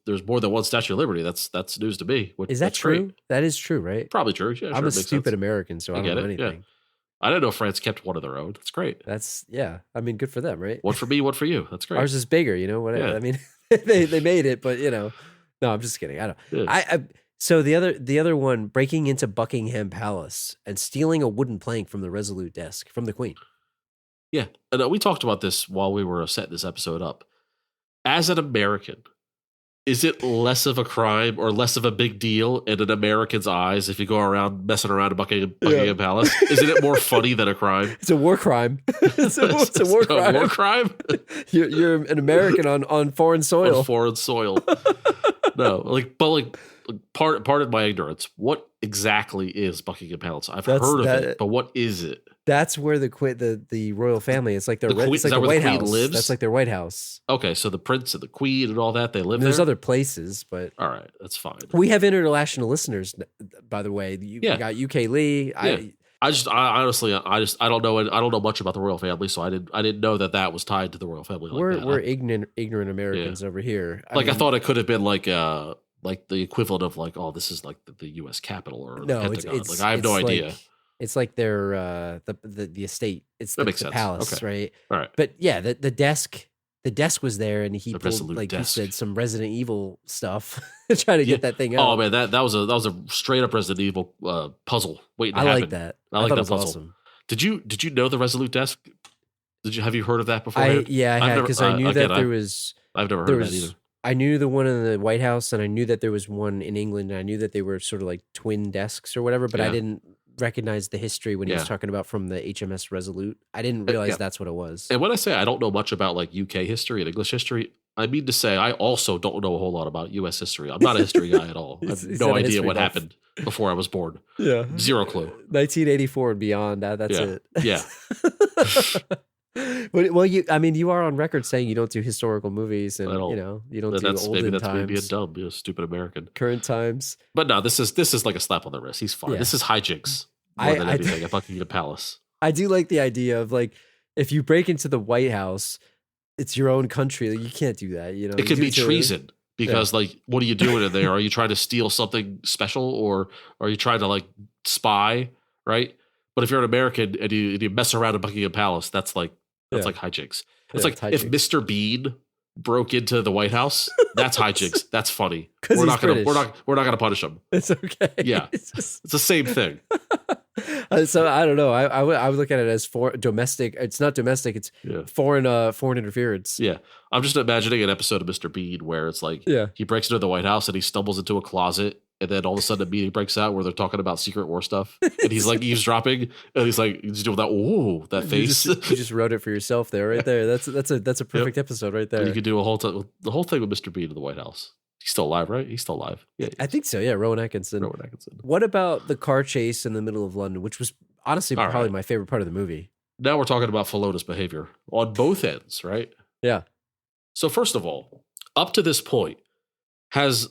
there's more than one Statue of Liberty. That's news to me. Is that that's true? great. That is true, right? Probably true. Yeah, I'm sure, a it makes stupid sense. American, so I don't get know it, anything. I didn't know France kept one of their own. That's great. I mean, good for them, right? One for me, one for you. That's great. Ours is bigger, whatever. Yeah. I mean, they made it, but no, I'm just kidding. I don't. Yeah. So the other one, breaking into Buckingham Palace and stealing a wooden plank from the Resolute desk from the Queen. Yeah, and we talked about this while we were setting this episode up. As an American, is it less of a crime or less of a big deal in an American's eyes if you go around messing around at Buckingham Palace? Isn't it more funny than a crime? It's a war crime. it's a war crime. A war crime? You're an American on foreign soil. On foreign soil. No, pardon my ignorance. What exactly is Buckingham Palace? I've heard of it, but what is it? That's where the royal family. It's like their The Queen- it's like is that the where White the Queen House. lives? That's like their White House. Okay, so the prince and the queen and all that, they live There's there? other places, but All right, that's fine. we have international listeners. By the way, you got UK Lee. Yeah. I honestly don't know much about the royal family, so I didn't know that was tied to the royal family. Like We're ignorant Americans over here. I thought it could have been like the equivalent of like, oh, this is like the U.S. Capitol or the Pentagon. It's I have no idea. It's like their the estate. It's That the makes sense. palace, Okay. right? All right. But yeah, the desk was there, and he The pulled Resolute like desk. you said some Resident Evil stuff, trying to get that thing out. Oh man, that was a straight up Resident Evil puzzle waiting to I happen. like that. I like thought that it was puzzle. awesome. Did you know the Resolute desk? Have you heard of that before? I had because I knew that there was. I've never heard There of that was. either. I knew the one in the White House, and I knew that there was one in England, and I knew that they were sort of like twin desks or whatever, but I Yeah. didn't recognize the history when he was Yeah. talking about from the HMS Resolute. I didn't realize Yeah. that's what it was. And when I say I don't know much about like UK history and English history, I mean to say I also don't know a whole lot about US history. I'm not a history guy at all. I have He's no not a idea history what buff. happened before I was born. Yeah. Zero clue. 1984 and beyond. That's it. Yeah. Well, you are on record saying you don't do historical movies, and I don't. you don't do That's olden me times, being dumb, stupid American. current times. But no, this is like a slap on the wrist. He's fine. Yeah. This is hijinks more than anything at Buckingham Palace. I do like the idea of like if you break into the White House, it's your own country. Like, you can't do that. You know, It could be treason because, like, what are you doing in there? Are you trying to steal something special, or are you trying to like spy? Right. But if you're an American and you mess around in Buckingham Palace, that's like hijinks. It's like if Mr. Bean broke into the White House, that's hijinks. That's funny. We're not gonna punish him. It's okay. Yeah, it's the same thing. So I don't know. I would look at it as domestic. It's not domestic. It's foreign interference. Yeah, I'm just imagining an episode of Mr. Bean where it's like he breaks into the White House and he stumbles into a closet, and then all of a sudden a meeting breaks out where they're talking about Secret War stuff, and he's like eavesdropping, and he's doing that. Ooh, that face. You just wrote it for yourself there, right there. That's a perfect episode right there. And you could do the whole thing with Mr. Bean in the White House. He's still alive, right? He's still alive. Yeah, I think so. Yeah, Rowan Atkinson. What about the car chase in the middle of London, which was honestly probably my favorite part of the movie? Now we're talking about felonious behavior on both ends, right? Yeah. So first of all, up to this point, has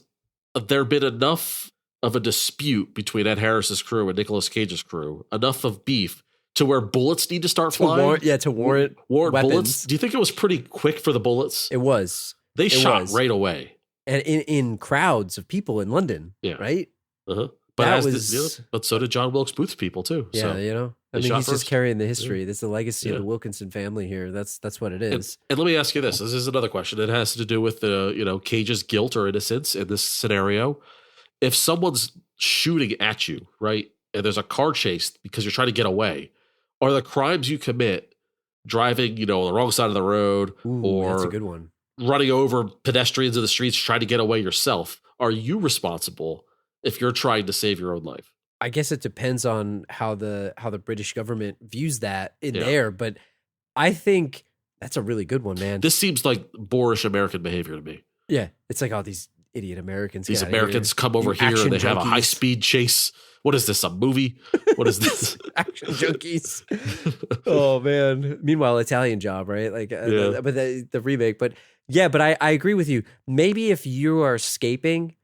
there been enough of a dispute between Ed Harris's crew and Nicolas Cage's crew, enough of beef to where bullets need to start flying? To warrant weapons. Bullets? Do you think it was pretty quick for the bullets? It was. They shot right away. And in crowds of people in London, right? Uh-huh. But but so did John Wilkes Booth's people too. Yeah, so you know, I mean, he's just carrying the history. That's the legacy of the Wilkinson family here. That's what it is. And let me ask you this: this is another question. It has to do with the Cage's guilt or innocence in this scenario. If someone's shooting at you, right, and there's a car chase because you're trying to get away, are the crimes you commit driving, on the wrong side of the road, or that's a good one, running over pedestrians in the streets trying to get away yourself? Are you responsible if you're trying to save your own life? I guess it depends on how the British government views that there, but I think that's a really good one, man. This seems like boorish American behavior to me. Yeah, it's like all these idiot Americans. These Americans come over here and they have a high-speed chase. What is this, a movie? What is this? Action junkies. Oh, man. Meanwhile, Italian Job, right? Like, but the remake. But yeah, but I agree with you. Maybe if you are escaping,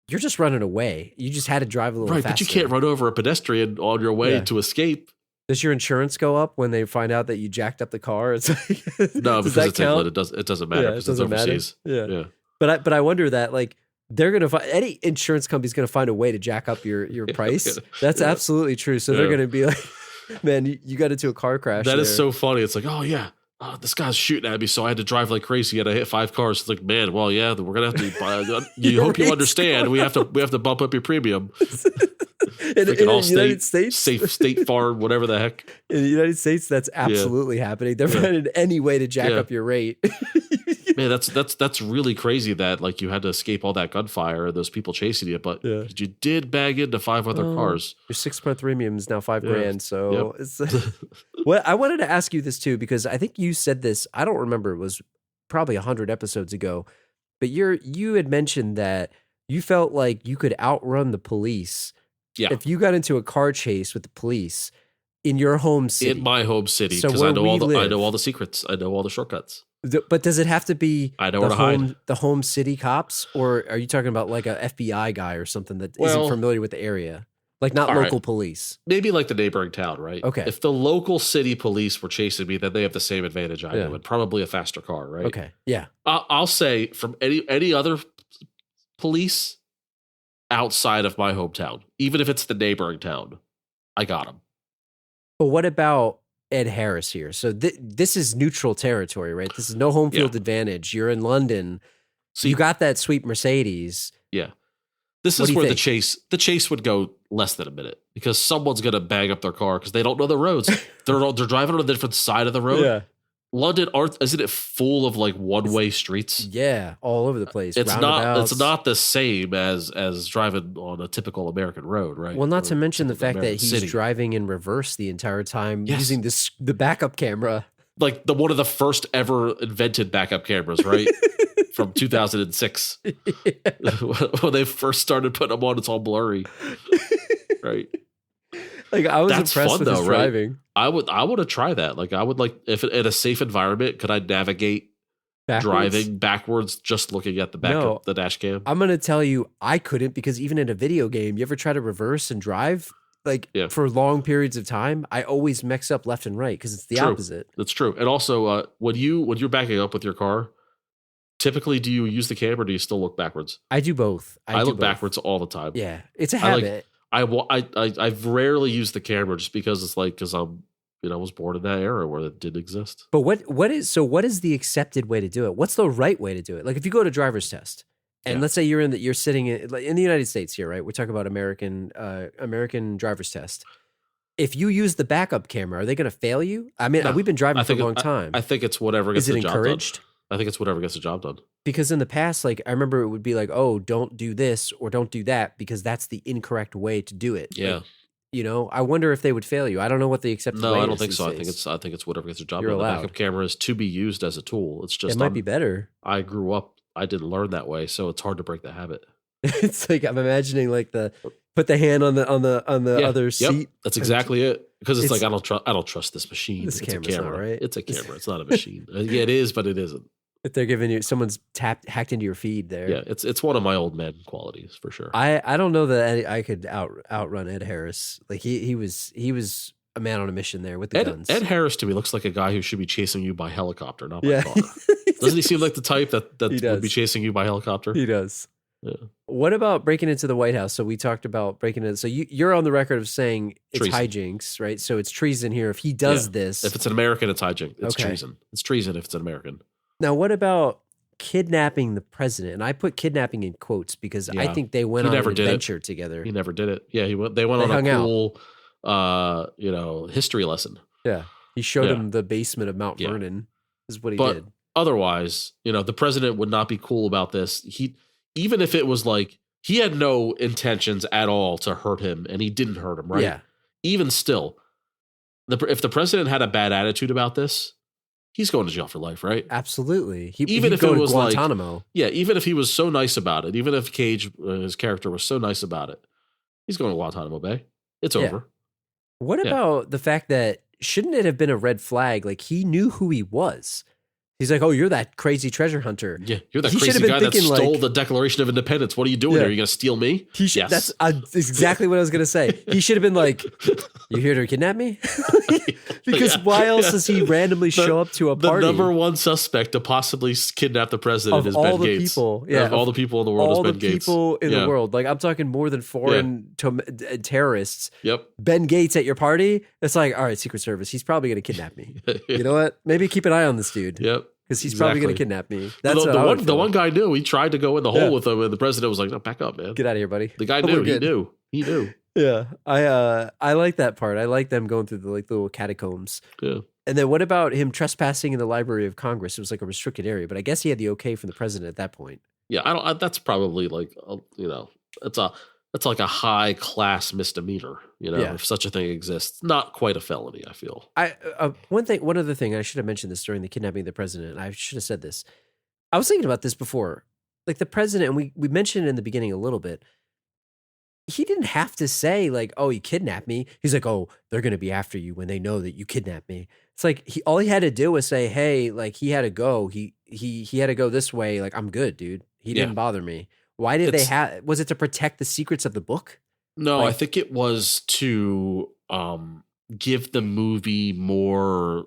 you're just running away. You just had to drive a little faster. Right, but you can't run over a pedestrian on your way to escape. Does your insurance go up when they find out that you jacked up the car? It's like, no, because it's England. It doesn't matter because it's overseas. Yeah. But I wonder that, like, they're going to find, any insurance company's going to find a way to jack up your price. That's absolutely true. So they're going to be like, man, you got into a car crash. That is so funny. It's like, oh yeah, this guy's shooting at me, so I had to drive like crazy and I hit 5 cars. It's like, man, well, yeah, we're going to have to, you hope you understand. We have to bump up your premium. in the United States, State Farm, whatever the heck. In the United States, that's absolutely happening. They're finding any way to jack up your rate. Man, that's really crazy that like you had to escape all that gunfire and those people chasing you, but you did bag into 5 other cars. Your 6-month premium is now $5,000. So it's well, I wanted to ask you this too, because I think you said this. I don't remember. It was probably 100 episodes ago, but you had mentioned that you felt like you could outrun the police. Yeah. If you got into a car chase with the police in your home city. In my home city, because I know all the secrets. I know all the shortcuts. But does it have to be I know where to hide. The home city cops, or are you talking about like a FBI guy or something that isn't familiar with the area? Like not local police. Maybe like the neighboring town, right? Okay. If the local city police were chasing me, then they have the same advantage I do, and probably a faster car, right? Okay. Yeah. I'll say from any other police outside of my hometown, even if it's the neighboring town, I got them. But what about Ed Harris here? So this is neutral territory, right? This is no home field advantage. You're in London. So you got that sweet Mercedes. Yeah. This is where the chase would go less than a minute because someone's going to bag up their car because they don't know the roads. They're driving on a different side of the road. Yeah. London, isn't it full of like one-way streets? Yeah, all over the place. It's not the same as driving on a typical American road, right? Well, not to mention the fact that he's driving in reverse the entire time using the backup camera. Like one of the first ever invented backup cameras, right? From 2006. When they first started putting them on, it's all blurry. Right. Like I was impressed with his driving. I would want to try that. Like I would if in a safe environment, could I navigate driving backwards just looking at the dash cam? I'm going to tell you I couldn't, because even in a video game, you ever try to reverse and drive? for long periods of time, I always mix up left and right because it's the opposite. That's true. And also, when you're backing up with your car, typically, do you use the camera or do you still look backwards? I do both. I look backwards all the time. Yeah, it's a habit. I've rarely used the camera just because it's because I'm, I was born in that era where it didn't exist. But what is the accepted way to do it? What's the right way to do it? Like if you go to driver's test, and let's say you're sitting in the United States here, right? We're talking about American driver's test. If you use the backup camera, are they going to fail you? I mean, we've been driving for a long time. I think it's whatever gets the job done. Is it encouraged? I think it's whatever gets the job done. Because in the past, I remember it would be like, oh, don't do this or don't do that because that's the incorrect way to do it. Yeah. I wonder if they would fail you. I don't know what the accepted way is. No, I don't think so. I think it's whatever gets the job done. The backup camera is to be used as a tool. It's just it might be better. I grew up. I didn't learn that way, so it's hard to break the habit. It's like I'm imagining put the hand on the other seat. That's exactly it. Because it's I don't trust this machine. This it's a camera, right? It's a camera. It's not a machine. Yeah, it is, but it isn't. If they're giving you someone's hacked into your feed there. Yeah, it's one of my old man qualities for sure. I don't know that I could outrun Ed Harris. Like he was a man on a mission there with the guns. Ed Harris to me looks like a guy who should be chasing you by helicopter, not by car. Doesn't he seem like the type that would be chasing you by helicopter? He does. Yeah. What about breaking into the White House? So we talked about breaking in. So you're on the record of saying it's treason. Hijinks, right? So it's treason here. If he does this. If it's an American, it's hijink. It's treason. It's treason if it's an American. Now, what about kidnapping the president? And I put kidnapping in quotes because I think they went on an adventure together. He never did it. Yeah, they went on a cool history lesson. Yeah. He showed him the basement of Mount Vernon is what he did. Otherwise, the president would not be cool about this. Even if it was he had no intentions at all to hurt him and he didn't hurt him, right? Yeah. Even still, if the president had a bad attitude about this, he's going to jail for life, right? Absolutely. Even if it was Guantanamo. Even if he was so nice about it, even if Cage, his character, was so nice about it, he's going to Guantanamo Bay. It's over. What about the fact that shouldn't it have been a red flag? Like he knew who he was. He's like, oh, you're that crazy treasure hunter. Yeah, you're that crazy guy that stole the Declaration of Independence. What are you doing there? Are you going to steal me? Yes. That's exactly what I was going to say. He should have been like, you here to kidnap me? Because why else does he randomly show up to a party? The number one suspect to possibly kidnap the president is Ben Gates. Of all the people in the world is Ben Gates. All the people in the world. Like I'm talking more than foreign terrorists. Yep. Ben Gates at your party? It's like, all right, Secret Service. He's probably going to kidnap me. You know what? Maybe keep an eye on this dude. Yep. Because he's probably going to kidnap me. That's the one guy knew. He tried to go in the hole with him, and the president was like, "No, back up, man. Get out of here, buddy." The guy knew. He knew. Yeah, I like that part. I like them going through the little catacombs. Yeah. And then what about him trespassing in the Library of Congress? It was like a restricted area, but I guess he had the okay from the president at that point. Yeah, that's probably it's like a high class misdemeanor, if such a thing exists. Not quite a felony, I feel. One other thing, I should have mentioned this during the kidnapping of the president. I should have said this. I was thinking about this before. Like the president, and we mentioned it in the beginning a little bit. He didn't have to say like, "Oh, you kidnapped me." He's like, "Oh, they're going to be after you when they know that you kidnapped me." It's like all he had to do was say, "Hey, like he had to go. He had to go this way. Like I'm good, dude. He didn't bother me." Why did they have? Was it to protect the secrets of the book? No, I think it was to give the movie more,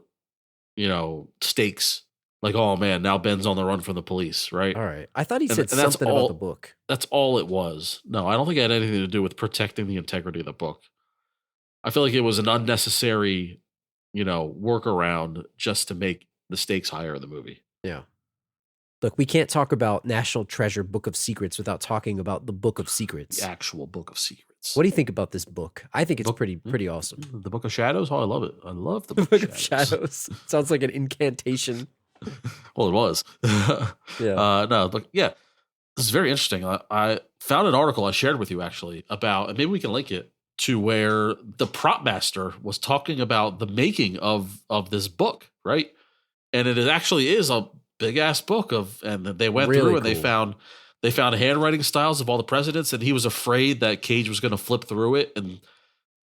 stakes. Like, oh man, now Ben's on the run from the police, right? All right. I thought he said something about the book. That's all it was. No, I don't think it had anything to do with protecting the integrity of the book. I feel like it was an unnecessary, workaround just to make the stakes higher in the movie. Yeah. Look, we can't talk about National Treasure Book of Secrets without talking about the Book of Secrets. The actual Book of Secrets. What do you think about this book? I think it's pretty awesome. The Book of Shadows? Oh, I love it. I love the Book of Shadows. Sounds like an incantation. Well, it was. This is very interesting. I found an article I shared with you actually about, and maybe we can link it, to where the prop master was talking about the making of this book, right? And it actually is a big ass book and they went through and they found handwriting styles of all the presidents, and he was afraid that Cage was going to flip through it and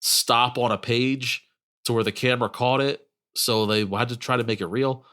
stop on a page to where the camera caught it, so they had to try to make it real.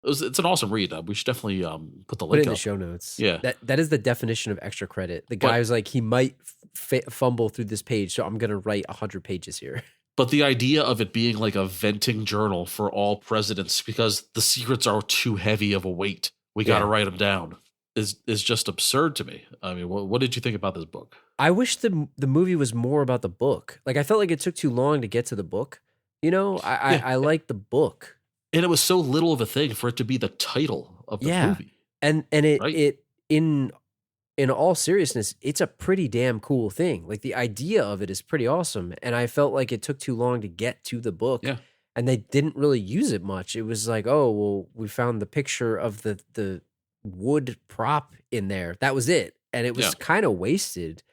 it's an awesome read. We should definitely put the Put link it in up. the show notes. Yeah. That is the definition of extra credit. The guy was like, he might fumble through this page, so I'm going to write 100 pages here. But the idea of it being like a venting journal for all presidents, because the secrets are too heavy of a weight, we got to write them down, is just absurd to me. I mean, what did you think about this book? I wish the movie was more about the book. Like, I felt like it took too long to get to the book. You know, I like the book. And it was so little of a thing for it to be the title of the movie. And it in all seriousness, it's a pretty damn cool thing. Like, the idea of it is pretty awesome. And I felt like it took too long to get to the book. Yeah. And they didn't really use it much. It was like, oh, well, we found the picture of the wood prop in there. That was it. And it was kind of wasted.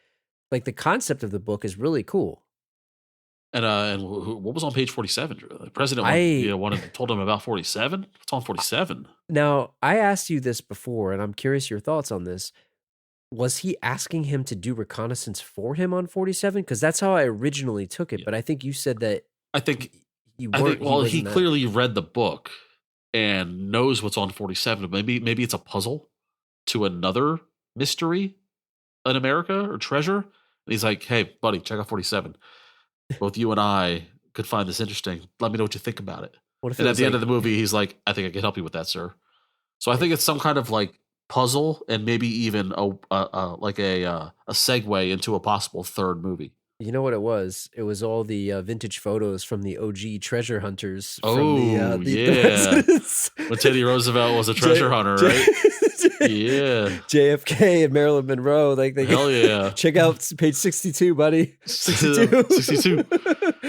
Like, the concept of the book is really cool. And what was on page 47? The president told him about 47. What's on 47? Now, I asked you this before, and I'm curious your thoughts on this. Was he asking him to do reconnaissance for him on 47? Because that's how I originally took it. Yeah. But I think you said that. He clearly read the book and knows what's on 47. Maybe it's a puzzle to another mystery in America or treasure. And he's like, hey, buddy, check out 47. Both you and I could find this interesting. Let me know what you think about it. And at the end of the movie, he's like, I think I can help you with that, sir. So I think it's some kind of like puzzle and maybe even a segue into a possible third movie. You know what it was? It was all the vintage photos from the OG treasure hunters. From the when Teddy Roosevelt was a treasure hunter, right? Yeah. JFK and Marilyn Monroe. Hell yeah. Check out page 62, buddy. 62.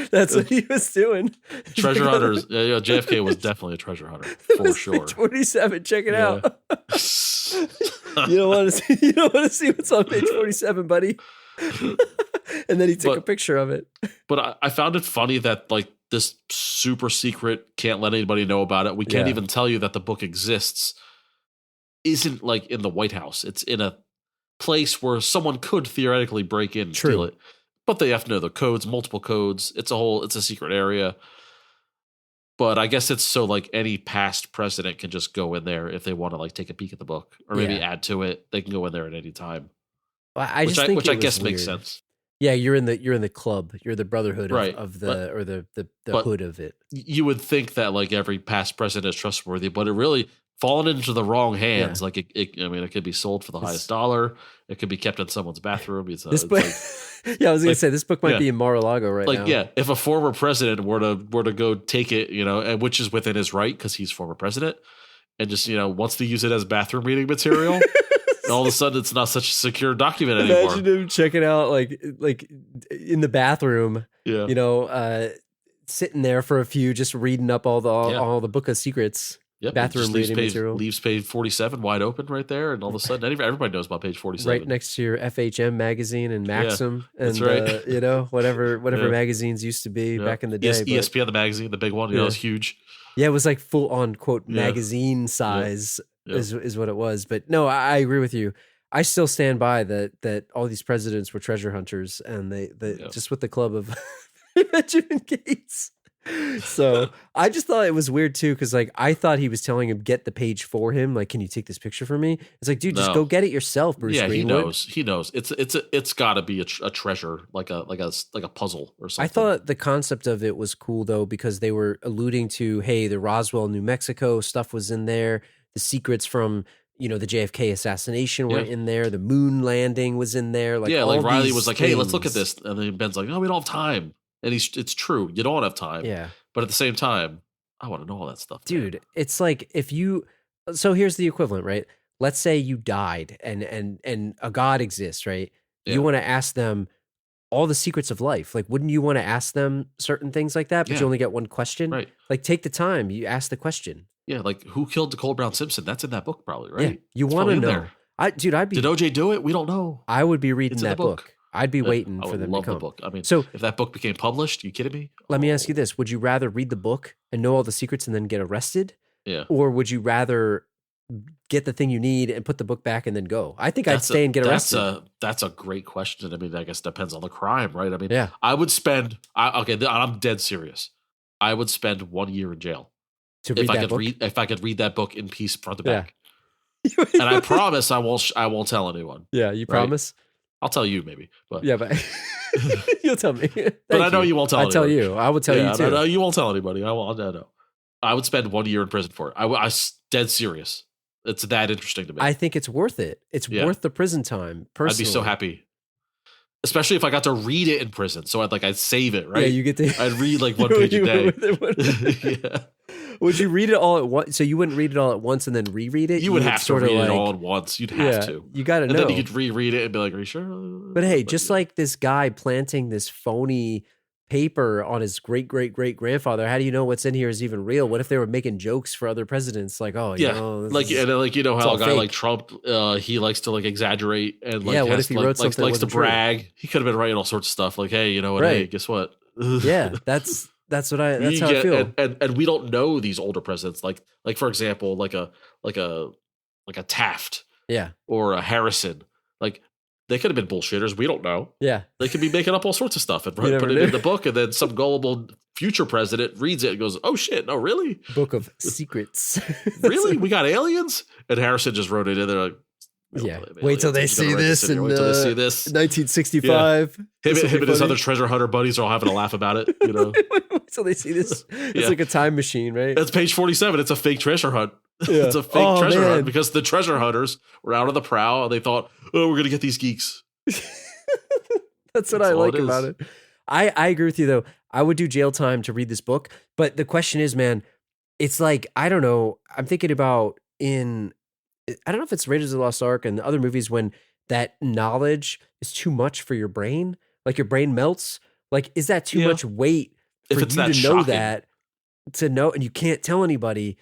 That's what he was doing. Treasure hunters. Yeah, JFK was definitely a treasure hunter for sure. 27. Check it out. You don't want to see what's on page 47, buddy. And then he took a picture of it. But I found it funny that like this super secret, can't let anybody know about it. We can't even tell you that the book exists. Isn't like in the White House. It's in a place where someone could theoretically break in and steal it. But they have to know the codes, multiple codes. It's a secret area. But I guess it's so like any past president can just go in there if they want to like take a peek at the book or maybe add to it. They can go in there at any time. Well, which I guess makes sense. Yeah, you're in the club. You're the brotherhood of the hood of it. You would think that like every past president is trustworthy, but it really fallen into the wrong hands. Yeah. Like it could be sold for the highest dollar. It could be kept in someone's bathroom. I was gonna say this book might be in Mar-a-Lago right now. Yeah, if a former president were to go take it, and which is within his right because he's former president, and just wants to use it as bathroom reading material. And all of a sudden, it's not such a secure document anymore. Imagine him checking out like in the bathroom. Yeah, sitting there for a few, just reading up all the book of secrets. Yep, bathroom reading material. Leaves page 47 wide open right there, and all of a sudden, everybody knows about page 47. Right next to your FHM magazine and Maxim, that's and right. Whatever magazines used to be back in the day. ESPN, the magazine, the big one, it was huge. Yeah, it was like full on quote magazine size is what it was. But no, I agree with you. I still stand by that all these presidents were treasure hunters, and they just with the club of Benjamin Gates. So I just thought it was weird too, because like I thought he was telling him get the page for him. Like, can you take this picture for me? It's like, dude, just go get it yourself, Bruce. Yeah, Greenwood. He knows. It's got to be a treasure, like a puzzle or something. I thought the concept of it was cool though, because they were alluding to, hey, the Roswell, New Mexico stuff was in there. The secrets from the JFK assassination were in there. The moon landing was in there. Like Riley was like, hey, let's look at this, and then Ben's like, no, we don't have time. And it's true. You don't have time. Yeah. But at the same time, I want to know all that stuff. Dude, it's like so here's the equivalent, right? Let's say you died and a God exists, right? Yeah. You want to ask them all the secrets of life. Like, wouldn't you want to ask them certain things like that? But you only get one question. Right. Like, take the time. You ask the question. Yeah. Like, who killed Nicole Brown Simpson? That's in that book probably, right? Yeah. You want to know. Did OJ do it? We don't know. I would be reading that book. I'd be waiting for them to come. The book. I mean, so if that book became published, you kidding me? Let me ask you this. Would you rather read the book and know all the secrets and then get arrested? Yeah. Or would you rather get the thing you need and put the book back and then go? I think I'd stay and get arrested. That's a great question. I mean, I guess it depends on the crime, right? I mean, yeah. I would spend, I'm dead serious. I would spend 1 year in jail To read that book? If I could read that book in peace front to back. And I promise I won't tell anyone. Yeah, you promise? I'll tell you maybe. But yeah, but you'll tell me. But I know you won't tell anyone. I'll tell you. I will tell you too. No, you won't tell anybody. I won't. No. I would spend 1 year in prison for it. I dead serious. It's that interesting to me. I think it's worth it. It's worth the prison time. Personally, I'd be so happy, especially if I got to read it in prison. So I'd save it, right? Yeah, you get to. I'd read like one page a day. Yeah. Would you read it all at once? So you wouldn't read it all at once and then reread it? You would have to read it all at once. You'd have to. You got to know. And then you could reread it and be like, "Are you sure?" But hey, just like this guy planting this phony paper on his great grandfather, how do you know what's in here is even real? What if they were making jokes for other presidents? Like, oh, yeah, you know how a guy fake. like Trump, he likes to like exaggerate and like what if he wrote something likes to brag? True? He could have been writing all sorts of stuff like, hey, you know what? Right. Hey, guess what? Yeah, that's how I feel. And we don't know these older presidents. Like for example, like a Taft, yeah, or a Harrison. Like they could have been bullshitters. We don't know. Yeah, they could be making up all sorts of stuff and put it in the book, and then some gullible future president reads it and goes, "Oh shit, no, really? Book of secrets? Really? We got aliens?" And Harrison just wrote it in there. Like, yeah. Wait till they see this in 1965. Him and his other treasure hunter buddies are all having a laugh about it. You know, wait till they see this. It's like a time machine, right? That's page 47. It's a fake treasure hunt. Yeah. It's a fake treasure hunt because the treasure hunters were out on the prowl and they thought, "Oh, we're gonna get these geeks." That's what I like about it. I agree with you though. I would do jail time to read this book, but the question is, man, it's like I don't know. I'm thinking about I don't know if it's Raiders of the Lost Ark and other movies when that knowledge is too much for your brain, like your brain melts. Like, is that too much weight for you to know shocking. that, to know, and you can't tell anybody?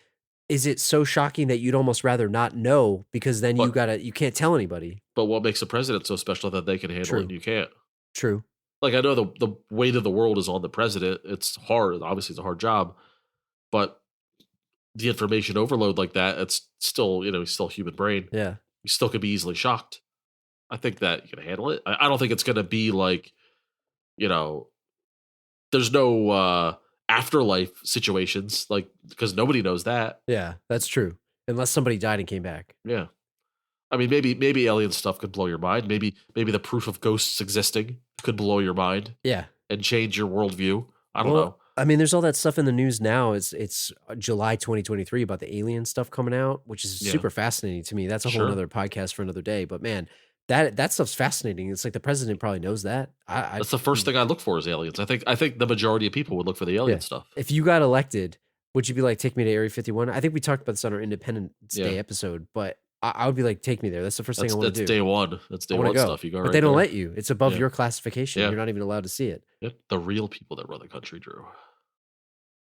Is it so shocking that you'd almost rather not know because then you can't tell anybody? But what makes a president so special that they can handle it and you can't? True. Like I know the weight of the world is on the president. It's hard. Obviously, it's a hard job, but the information overload like that, it's still, he's still a human brain. Yeah. He still could be easily shocked. I think that you can handle it. I don't think it's going to be like, there's no afterlife situations, like, because nobody knows that. Yeah, that's true. Unless somebody died and came back. Yeah. I mean, maybe alien stuff could blow your mind. Maybe the proof of ghosts existing could blow your mind. Yeah. And change your worldview. I don't know. I mean, there's all that stuff in the news now. It's July 2023 about the alien stuff coming out, which is super fascinating to me. That's a whole other podcast for another day. But man, that stuff's fascinating. It's like the president probably knows that. That's the first thing I look for is aliens. I think the majority of people would look for the alien stuff. If you got elected, would you be like, take me to Area 51? I think we talked about this on our Independence Day episode, but I would be like, take me there. That's the first thing I want to do. That's day one. That's day one stuff. You go, but they don't let you. It's above your classification. You're not even allowed to see it. Yep. The real people that run the country, Drew.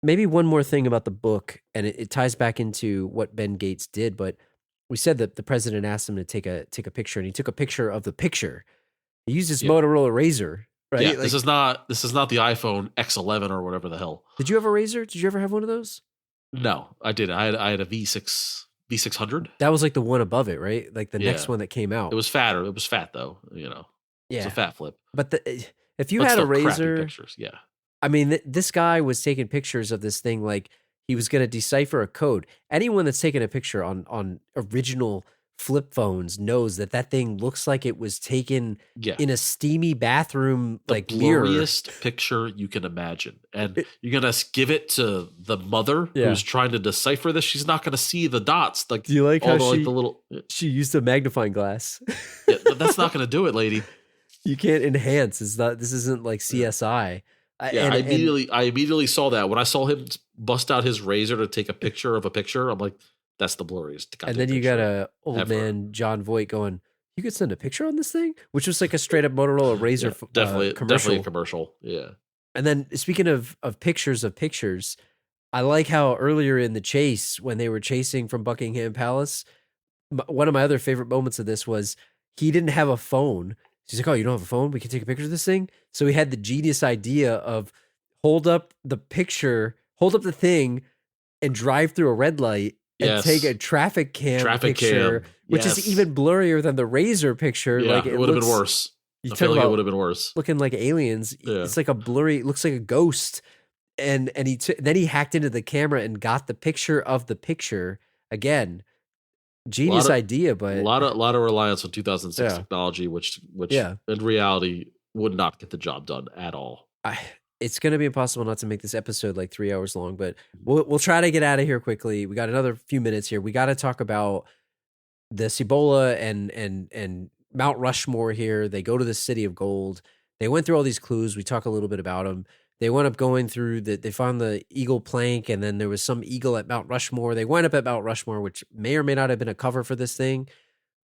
Maybe one more thing about the book, and it ties back into what Ben Gates did, but we said that the president asked him to take a picture, and he took a picture of the picture. He used his Motorola Razr, right? Yeah, this is not the iPhone X11 or whatever the hell. Did you have a Razr? Did you ever have one of those? No, I didn't. I had a V600. That was like the one above it, right? Like the next one that came out. It was fatter. It was fat though, Yeah. It's a fat flip. But if you had a Razr, pictures, yeah. I mean, this guy was taking pictures of this thing like he was going to decipher a code. Anyone that's taken a picture on original flip phones knows that thing looks like it was taken in a steamy bathroom, like mirror. The blurriest picture you can imagine. And you're going to give it to the mother who's trying to decipher this. She's not going to see the dots. Like, do you like how she used a magnifying glass? Yeah, that's not going to do it, lady. You can't enhance. This isn't like CSI. Yeah, I immediately saw that. When I saw him bust out his Razr to take a picture of a picture, I'm like, that's the blurriest. And then you got a old man, John Voight, going, you could send a picture on this thing? Which was like a straight up Motorola Razr commercial. Definitely a commercial, yeah. And then speaking of pictures, I like how earlier in the chase, when they were chasing from Buckingham Palace, one of my other favorite moments of this was he didn't have a phone. She's like, oh, you don't have a phone? We can take a picture of this thing? So he had the genius idea of hold up the thing and drive through a red light and take a traffic cam picture, which is even blurrier than the Razr picture. Yeah, like it would have been worse. I feel like it would have been worse. Looking like aliens. Yeah. It's like looks like a ghost. and then he hacked into the camera and got the picture of the picture. Again, genius idea, but a lot of reliance on 2006 Yeah. technology, which Yeah. in reality would not get the job done at all. It's going to be impossible not to make this episode like 3 hours long, but we'll try to get out of here quickly. We got another few minutes here. We got to talk about the Cibola and Mount Rushmore here. They go to the City of Gold. They went through all these clues. We talk a little bit about them. They wound up going through they found the eagle plank, and then there was some eagle at Mount Rushmore. They wind up at Mount Rushmore, which may or may not have been a cover for this thing.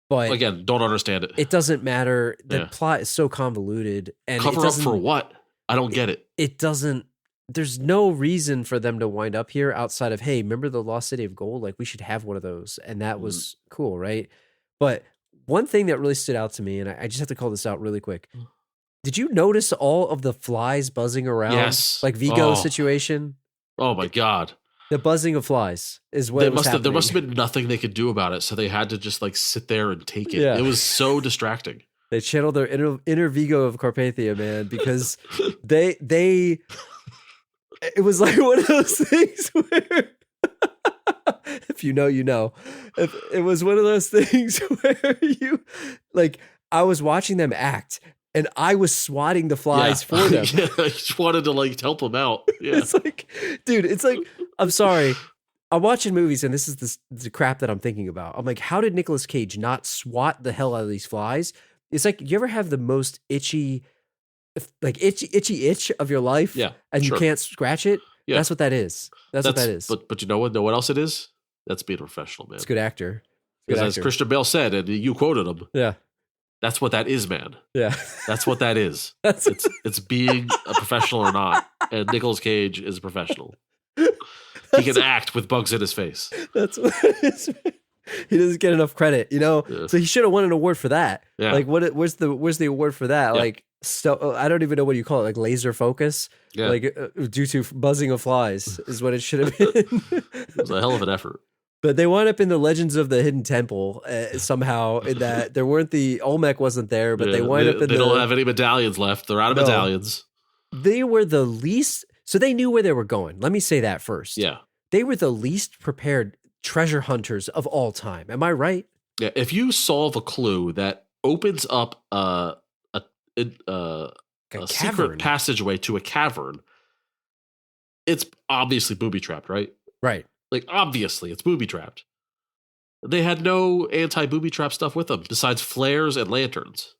But again, don't understand it. It doesn't matter. The plot is so convoluted. And cover up for what? I don't get it. It doesn't. There's no reason for them to wind up here outside of, hey, remember the Lost City of Gold? Like, we should have one of those. And that was cool, right? But one thing that really stood out to me, and I just have to call this out really quick. Did you notice all of the flies buzzing around? Yes. Like Vigo situation? Oh my God. The buzzing of flies is what was happening. There must have been nothing they could do about it, so they had to just like sit there and take it. Yeah. It was so distracting. They channeled their inner Vigo of Carpathia, man, because they it was like one of those things where if you know, you know. It was one of those things where like I was watching them act and I was swatting the flies for them. Yeah, I just wanted to like help them out. Yeah. It's like, dude, I'm sorry. I'm watching movies and this is the crap that I'm thinking about. I'm like, how did Nicolas Cage not swat the hell out of these flies? It's like, you ever have the most itchy itch of your life? Yeah. And you can't scratch it? Yeah. That's what that is. That's what that is. But you know what? Know what else it is? That's being a professional, man. It's a good actor. Because as Christian Bale said, and you quoted him. Yeah. That's what that is, man. Yeah. That's what that is. It's being a professional or not. And Nicolas Cage is a professional. He can act with bugs in his face. That's what it is. He doesn't get enough credit, you know? Yeah. So he should have won an award for that. Yeah. Like, where's the award for that? Yeah. Like, I don't even know what you call it, like laser focus. Yeah. Like, due to buzzing of flies is what it should have been. It was a hell of an effort. But they wound up in the Legends of the Hidden Temple somehow. In that there weren't Olmec wasn't there, but they wind up in they don't have any medallions left. They're out of medallions. They were the least, so they knew where they were going. Let me say that first. Yeah. They were the least prepared treasure hunters of all time. Am I right? Yeah. If you solve a clue that opens up a secret passageway to a cavern, it's obviously booby trapped, right? Right. Like, obviously, it's booby trapped. They had no anti-booby trap stuff with them besides flares and lanterns.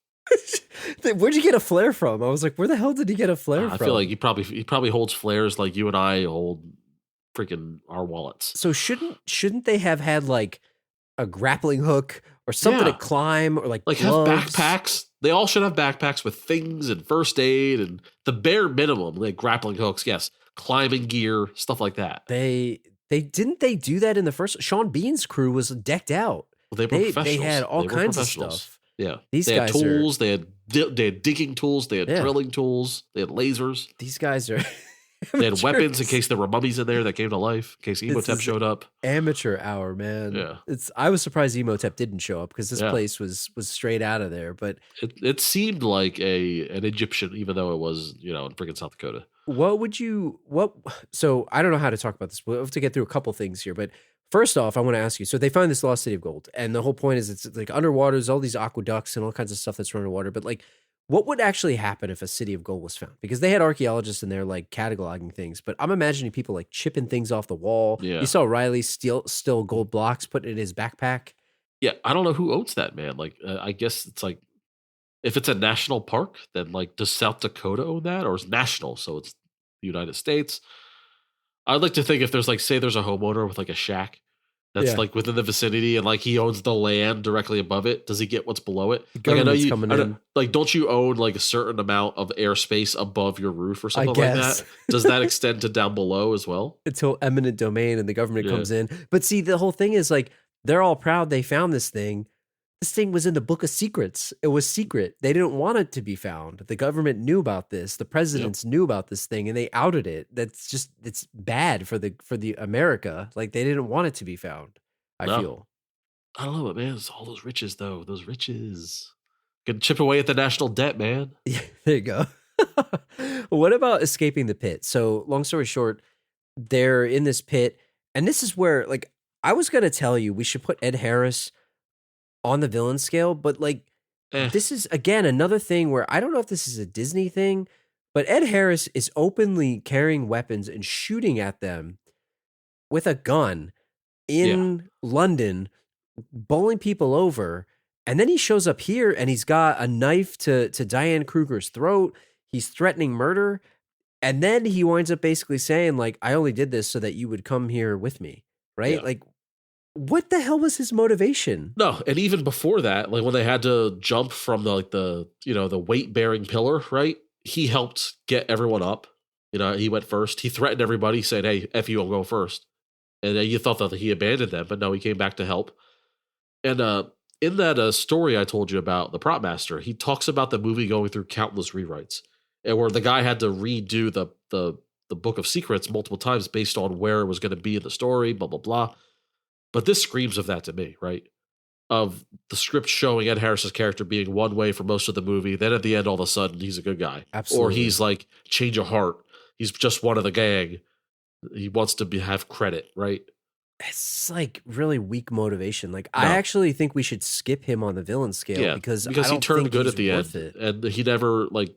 Where'd you get a flare from? I was like, where the hell did he get a flare from? I feel like he probably holds flares like you and I hold freaking our wallets. So shouldn't they have had like a grappling hook or something to climb or like gloves? Have backpacks? They all should have backpacks with things and first aid and the bare minimum, like grappling hooks, yes, climbing gear, stuff like that. They didn't they do that in the first? Sean Bean's crew was decked out. Well, they had all kinds of stuff. Yeah, these they guys had tools. They had digging tools. They had drilling tools. They had lasers. These guys are. They had weapons in case there were mummies in there that came to life. In case Emotep showed up. Amateur hour, man. Yeah, I was surprised Emotep didn't show up because this place was straight out of there. But it seemed like an Egyptian, even though it was in freaking South Dakota. So I don't know how to talk about this. We'll have to get through a couple things here, but first off, I want to ask you. So they find this lost city of gold, and the whole point is it's like underwater. There's all these aqueducts and all kinds of stuff that's running underwater. But like, what would actually happen if a city of gold was found? Because they had archaeologists in there like cataloging things, but I'm imagining people like chipping things off the wall. Yeah. You saw Riley steal gold blocks, put it in his backpack. Yeah, I don't know who owns that, man. Like, I guess it's like, if it's a national park, then like, does South Dakota own that, or is national? So it's the United States. I'd like to think if there's like, say there's a homeowner with like a shack that's like within the vicinity and like he owns the land directly above it, does he get what's below it? Like, I know like, don't you own like a certain amount of airspace above your roof or something like that? Does that extend to down below as well? Until eminent domain and the government comes in. But see, the whole thing is like, they're all proud they found this thing. This thing was in the Book of Secrets. It was secret. They didn't want it to be found. The government knew about this. The presidents knew about this thing, and they outed it. It's bad for the America. Like, they didn't want it to be found. I feel. I don't know, but man, it's all those riches though. Those riches. Could chip away at the national debt, man. Yeah, there you go. What about escaping the pit? So, long story short, they're in this pit, and this is where, like, I was gonna tell you we should put Ed Harris on the villain scale, but like, Eh, this is again another thing where I don't know if this is a Disney thing, but Ed Harris is openly carrying weapons and shooting at them with a gun in London, bowling people over. And then he shows up here and he's got a knife to Diane Kruger's throat. He's threatening murder. And then he winds up basically saying, like, I only did this so that you would come here with me. Right? Yeah. Like, what the hell was his motivation? No, and even before that, like when they had to jump from the weight bearing pillar, right? He helped get everyone up. He went first. He threatened everybody, said, "Hey, F you, I'll go first." And you thought that he abandoned them, but no, he came back to help. And in that story I told you about, the prop master, he talks about the movie going through countless rewrites, and where the guy had to redo the Book of Secrets multiple times based on where it was going to be in the story, blah blah blah. But this screams of that to me, right? Of the script showing Ed Harris's character being one way for most of the movie, then at the end, all of a sudden, he's a good guy. Absolutely. Or he's like, change of heart. He's just one of the gang. He wants to have credit, right? It's like really weak motivation. Like, No. I actually think we should skip him on the villain scale because I he don't turned think good he's at the worth end. it. And he never, like,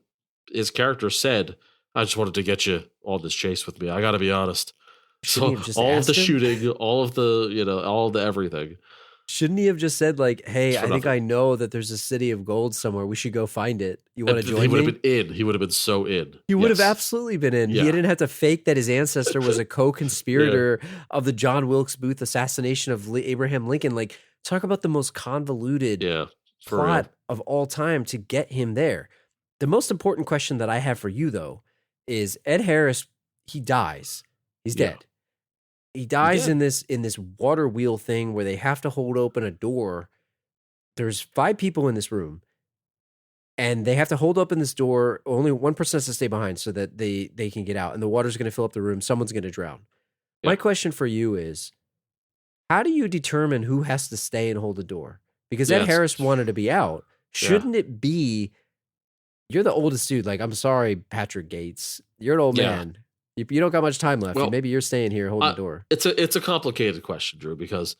his character said, I just wanted to get you on this chase with me. I got to be honest. Shouldn't he So have just all of asked the him? shooting, all of the everything. Shouldn't he have just said, like, hey, It's I for think nothing. I know that there's a city of gold somewhere. We should go find it. You want to And join he would me? have been in. He would have been so in. He would have Yes. absolutely been in. Yeah. He didn't have to fake that his ancestor was a co-conspirator of the John Wilkes Booth assassination of Abraham Lincoln. Like, talk about the most convoluted Yeah. For plot real. of all time to get him there. The most important question that I have for you, though, is Ed Harris, he dies. He's Yeah. dead. He dies dead. in this water wheel thing where they have to hold open a door. There's 5 people in this room, and they have to hold open this door. Only one person has to stay behind so that they can get out, and the water's going to fill up the room. Someone's going to drown. Yeah. My question for you is, how do you determine who has to stay and hold the door? Because Ed Yes. Harris wanted to be out. Shouldn't it be, you're the oldest dude. Like, I'm sorry, Patrick Gates. You're an old Yeah. man. You don't got much time left. Well, Maybe you're staying here holding the door. It's a complicated question, Drew, because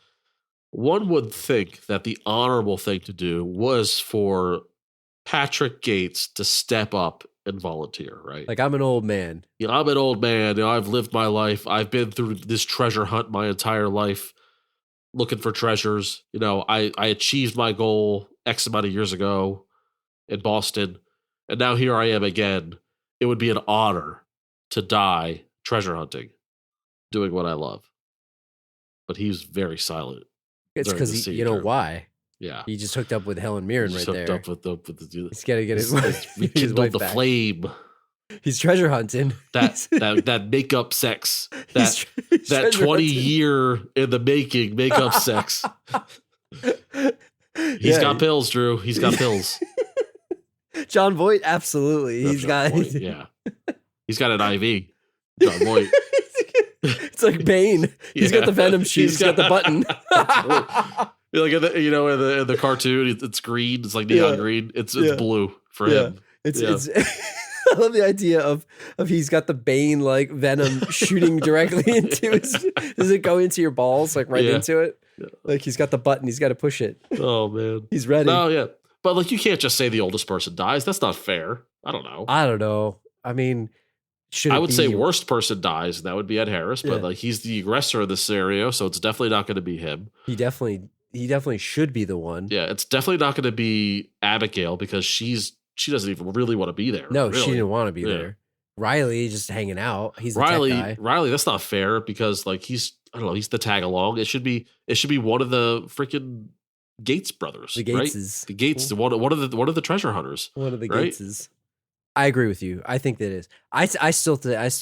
one would think that the honorable thing to do was for Patrick Gates to step up and volunteer, right? Like, I'm an old man. I'm an old man. I've lived my life. I've been through this treasure hunt my entire life, looking for treasures. I achieved my goal X amount of years ago in Boston, and now here I am again. It would be an honor to die treasure hunting, doing what I love. But he's very silent. It's during the because, scene, you know Drew. why? Yeah. He just hooked up with Helen Mirren He's right hooked there. up with the He's got to get his, He's his rekindled wife the back. flame. He's treasure hunting. That makeup sex. He's That treasure 20 hunting. year in the making makeup sex. He's Yeah. got pills, Drew. He's got pills. John Voight, absolutely. He's John got. Voight, yeah. He's got an IV. John Voight. It's like Bane. He's got the venom sheet. He's got the button. Like in the cartoon, it's green. It's like neon green. It's blue for him. It's Yeah. it's. I love the idea of he's got the Bane like venom shooting directly into his. Does it go into your balls like right Yeah. into it? Yeah. Like he's got the button. He's got to push it. Oh man, He's ready. no, yeah, but like you can't just say the oldest person dies. That's not fair. I don't know. I don't know. I mean, should I it would be say worst person dies, and that would be Ed Harris. But Yeah. like he's the aggressor in this scenario, so it's definitely not going to be him. He definitely should be the one. Yeah, it's definitely not going to be Abigail because she doesn't even really want to be there. No, really. she didn't want to be Yeah. there. Riley just hanging out. He's the tech guy. Riley, that's not fair because like he's the tag along. It should be one of the freaking Gates brothers. The right? Gateses. The Gates, one of the treasure hunters. One of the right? Gateses. I agree with you. I think that is. I still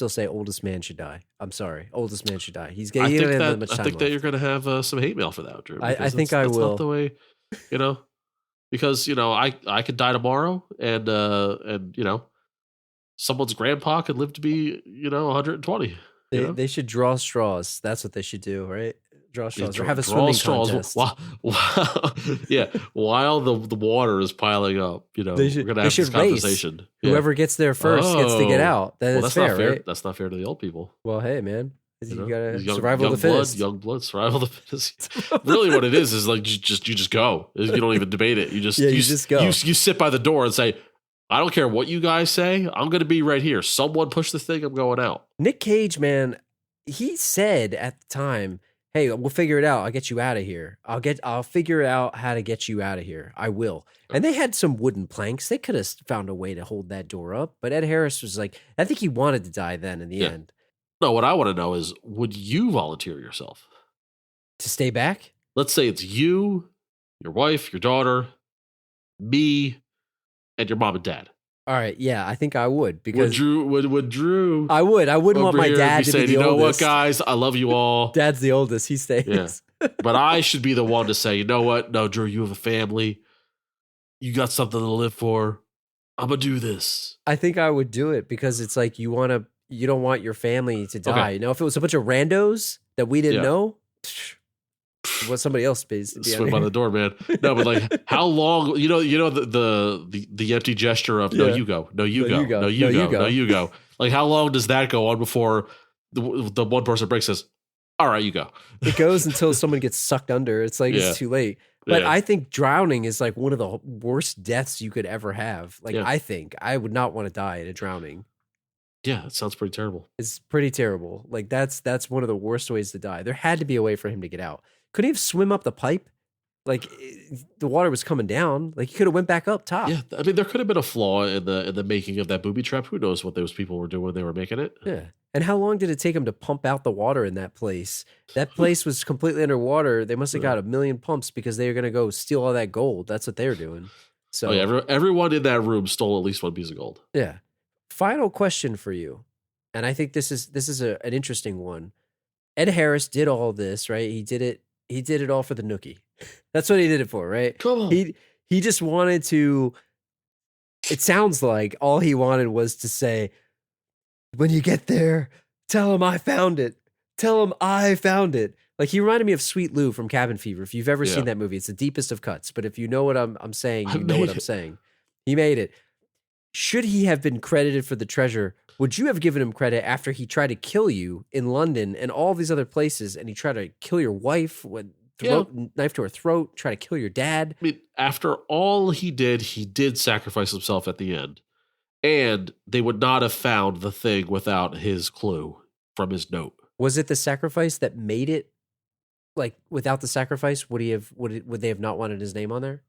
say oldest man should die. I'm sorry, oldest man should die. He doesn't have much time I think that left. you're going to have some hate mail for that, Drew. I because think that's I will. Not the way, because I could die tomorrow, and someone's grandpa could live to be 120. They should draw straws. That's what they should do, right? Draw straws or Draw have a swimming straws contest. while the water is piling up, we're gonna have this conversation. Race. Whoever gets there first gets to get out. That's fair, not fair. Right? That's not fair to the old people. Well, hey, man, you gotta young, survival of the blood, fittest. young blood, survival of the fittest. Really, what it is like you just go. You don't even debate it. You just you just go. You sit by the door and say, I don't care what you guys say. I'm going to be right here. Someone push the thing. I'm going out. Nick Cage, man, he said at the time, "Hey, we'll figure it out. I'll get you out of here. I'll figure out how to get you out of here. I will." And they had some wooden planks. They could have found a way to hold that door up. But Ed Harris was like, I think he wanted to die then in the end. No, what I want to know is, would you volunteer yourself to stay back? Let's say it's you, your wife, your daughter, me, and your mom and dad. All right, yeah, I think I would because would Drew? I would. I wouldn't want my dad to be the oldest. You know what, guys? I love you all. Dad's the oldest. He stays. Yeah. But I should be the one to say, you know what? No, Drew, you have a family. You got something to live for. I'm gonna do this. I think I would do it because it's like you don't want your family to die. Okay. If it was a bunch of randos that we didn't know, what somebody else pays. Swim by the door, man. No, but like, how long? The empty gesture of no, you go, no, you go, no, you go, no, you go. Like, how long does that go on before the one person breaks says, "All right, you go." It goes until someone gets sucked under. It's like it's too late. But I think drowning is like one of the worst deaths you could ever have. Like, I think I would not want to die in a drowning. Yeah, it sounds pretty terrible. It's pretty terrible. Like that's one of the worst ways to die. There had to be a way for him to get out. Could he have swim up the pipe? Like the water was coming down. Like he could have went back up top. Yeah, I mean there could have been a flaw in the making of that booby trap. Who knows what those people were doing when they were making it? Yeah. And how long did it take him to pump out the water in that place? That place was completely underwater. They must have got 1 million pumps because they were going to go steal all that gold. That's what they were doing. So everyone in that room stole at least one piece of gold. Yeah. Final question for you, and I think this is an interesting one. Ed Harris did all this, right? He did it all for the nookie. That's what he did it for, right? Come on. He just wanted to. It sounds like all he wanted was to say, when you get there, tell him I found it. Tell him I found it. Like he reminded me of Sweet Lou from Cabin Fever. If you've ever seen that movie, it's the deepest of cuts. But if you know what I'm saying, you know what I'm saying. He made it. Should he have been credited for the treasure? Would you have given him credit after he tried to kill you in London and all these other places, and he tried to kill your wife, knife to her throat, try to kill your dad? I mean, after all he did sacrifice himself at the end. And they would not have found the thing without his clue from his note. Was it the sacrifice that made it? Like without the sacrifice, would they have not wanted his name on there?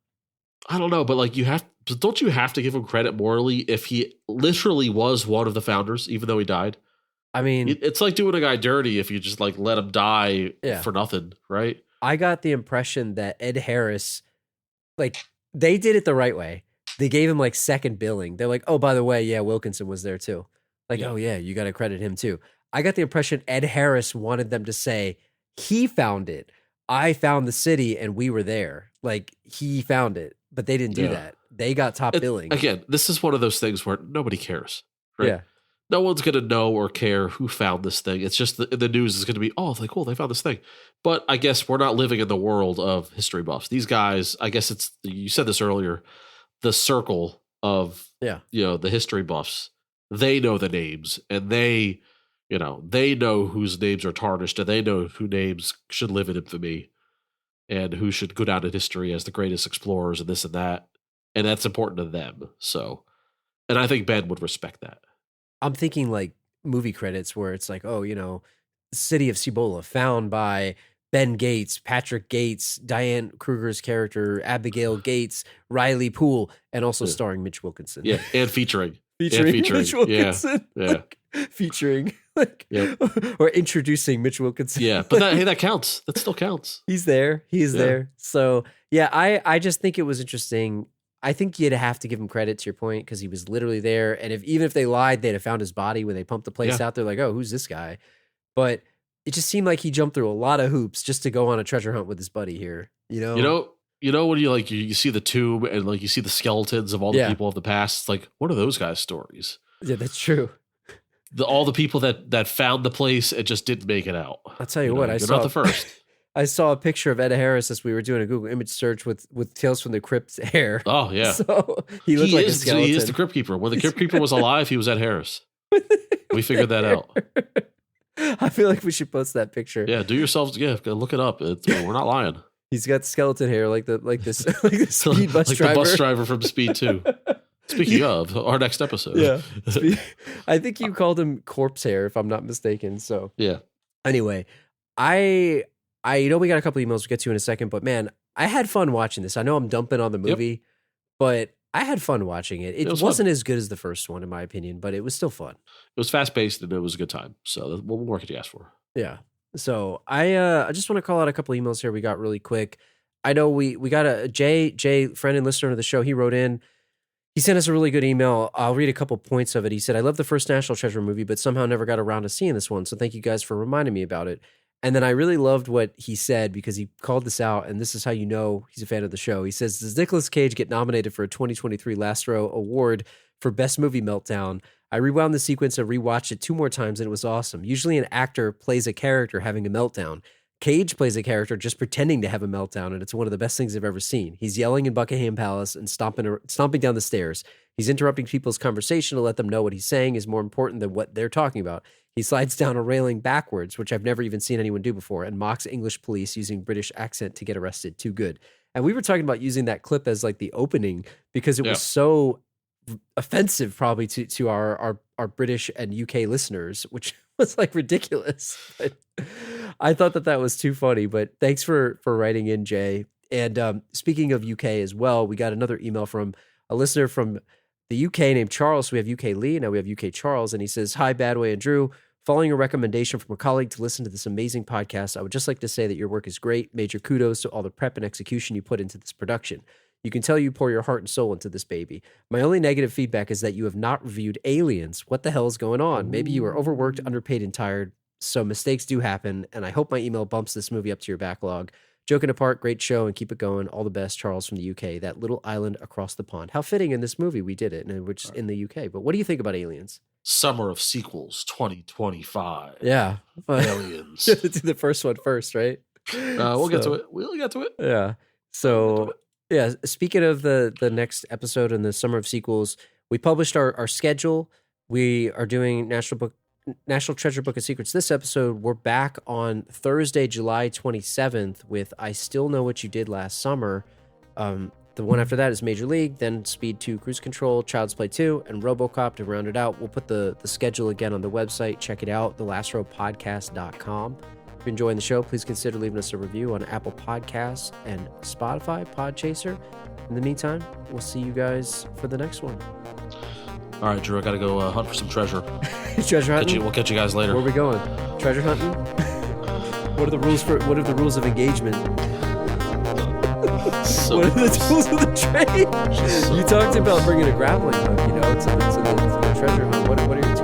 I don't know, but like don't you have to give him credit morally if he literally was one of the founders, even though he died? I mean, it's like doing a guy dirty if you just like let him die for nothing, right? I got the impression that Ed Harris, like they did it the right way. They gave him like second billing. They're like, oh, by the way, yeah, Wilkinson was there too. Like, oh yeah, you got to credit him too. I got the impression Ed Harris wanted them to say, he found it. I found the city and we were there. Like he found it, but they didn't do that. They got top billing. Again, this is one of those things where nobody cares, right? Yeah. No one's going to know or care who found this thing. It's just the news is going to be, oh, it's like, cool, they found this thing. But I guess we're not living in the world of history buffs. These guys, I guess you said this earlier, the circle of the history buffs, they know the names and they know whose names are tarnished and they know who names should live in infamy and who should go down in history as the greatest explorers and this and that. And that's important to them. So, and I think Ben would respect that. I'm thinking like movie credits where it's like, oh, City of Cibola found by Ben Gates, Patrick Gates, Diane Kruger's character, Abigail Gates, Riley Poole, and also starring Mitch Wilkinson. Yeah, and featuring. Mitch Wilkinson. Yeah. Featuring. Or introducing Mitch Wilkinson. Yeah, but that counts. That still counts. He's there. He's there. So, yeah, I just think it was interesting. I think you'd have to give him credit to your point because he was literally there. And even if they lied, they'd have found his body when they pumped the place out. They're like, oh, who's this guy? But it just seemed like he jumped through a lot of hoops just to go on a treasure hunt with his buddy here. You know when you see the tomb and like you see the skeletons of all the people of the past. It's like, what are those guys' stories? Yeah, that's true. All the people that found the place and just didn't make it out. I'll tell you what, you're not the first. I saw a picture of Ed Harris as we were doing a Google image search with Tales from the Crypt hair. Oh yeah, so he looked like a skeleton. He is the Crypt Keeper. When the Crypt Keeper was alive, he was Ed Harris. We figured that out. I feel like we should post that picture. Yeah, do yourselves. Yeah, look it up. We're not lying. He's got skeleton hair like the speed bus like driver. the bus driver from Speed 2. Speaking of, our next episode. Yeah. I think you called him corpse hair, if I'm not mistaken. So yeah. Anyway, I know we got a couple emails we'll get to in a second, but man, I had fun watching this. I know I'm dumping on the movie, but I had fun watching it. It wasn't as good as the first one, in my opinion, but it was still fun. It was fast paced and it was a good time. So what more could you ask for? Yeah. So I just want to call out a couple emails here we got really quick. I know we got a Jay, friend and listener of the show. He wrote in. He sent us a really good email. I'll read a couple points of it. He said, I love the first National Treasure movie, but somehow never got around to seeing this one. So thank you guys for reminding me about it. And then I really loved what he said because he called this out, and this is how you know he's a fan of the show. He says, does Nicolas Cage get nominated for a 2023 Last Row Award for Best Movie Meltdown? I rewound the sequence and rewatched it 2 more times, and it was awesome. Usually an actor plays a character having a meltdown. Cage plays a character just pretending to have a meltdown, and it's one of the best things I've ever seen. He's yelling in Buckingham Palace and stomping down the stairs. He's interrupting people's conversation to let them know what he's saying is more important than what they're talking about. He slides down a railing backwards, which I've never even seen anyone do before, and mocks English police using British accent to get arrested. Too good. And we were talking about using that clip as like the opening because it was so offensive probably to our British and UK listeners, which was like ridiculous. But I thought that was too funny, but thanks for writing in, Jay. And speaking of UK as well, we got another email from a listener from the UK named Charles. So we have UK Lee, now we have UK Charles, and he says, hi, Badway and Drew. Following a recommendation from a colleague to listen to this amazing podcast, I would just like to say that your work is great. Major kudos to all the prep and execution you put into this production. You can tell you pour your heart and soul into this baby. My only negative feedback is that you have not reviewed Aliens. What the hell is going on? Maybe you are overworked, underpaid, and tired. So mistakes do happen, and I hope my email bumps this movie up to your backlog. Joking apart, great show, and keep it going. All the best, Charles from the UK, that little island across the pond. How fitting in this movie we did it, and which is in the UK. But what do you think about Aliens? Summer of Sequels 2025. Yeah. Aliens. Do the first one first, right? We'll get to it. We'll get to it. Yeah. So, yeah, speaking of the next episode in the Summer of Sequels, we published our schedule. We are doing National Treasure Book of Secrets. This episode, we're back on Thursday, July 27th with I Still Know What You Did Last Summer. The one after that is Major League, then Speed 2 Cruise Control, Child's Play 2, and RoboCop to round it out. We'll put the schedule again on the website. Check it out, thelastrowpodcast.com. If you're enjoying the show, please consider leaving us a review on Apple Podcasts and Spotify, Podchaser. In the meantime, we'll see you guys for the next one. All right, Drew, I got to go hunt for some treasure. Treasure hunting? We'll catch you guys later. Where are we going? Treasure hunting? What are the rules of engagement? What are the tools of the trade? You talked about bringing a grappling hook, to the treasure hunt. What are your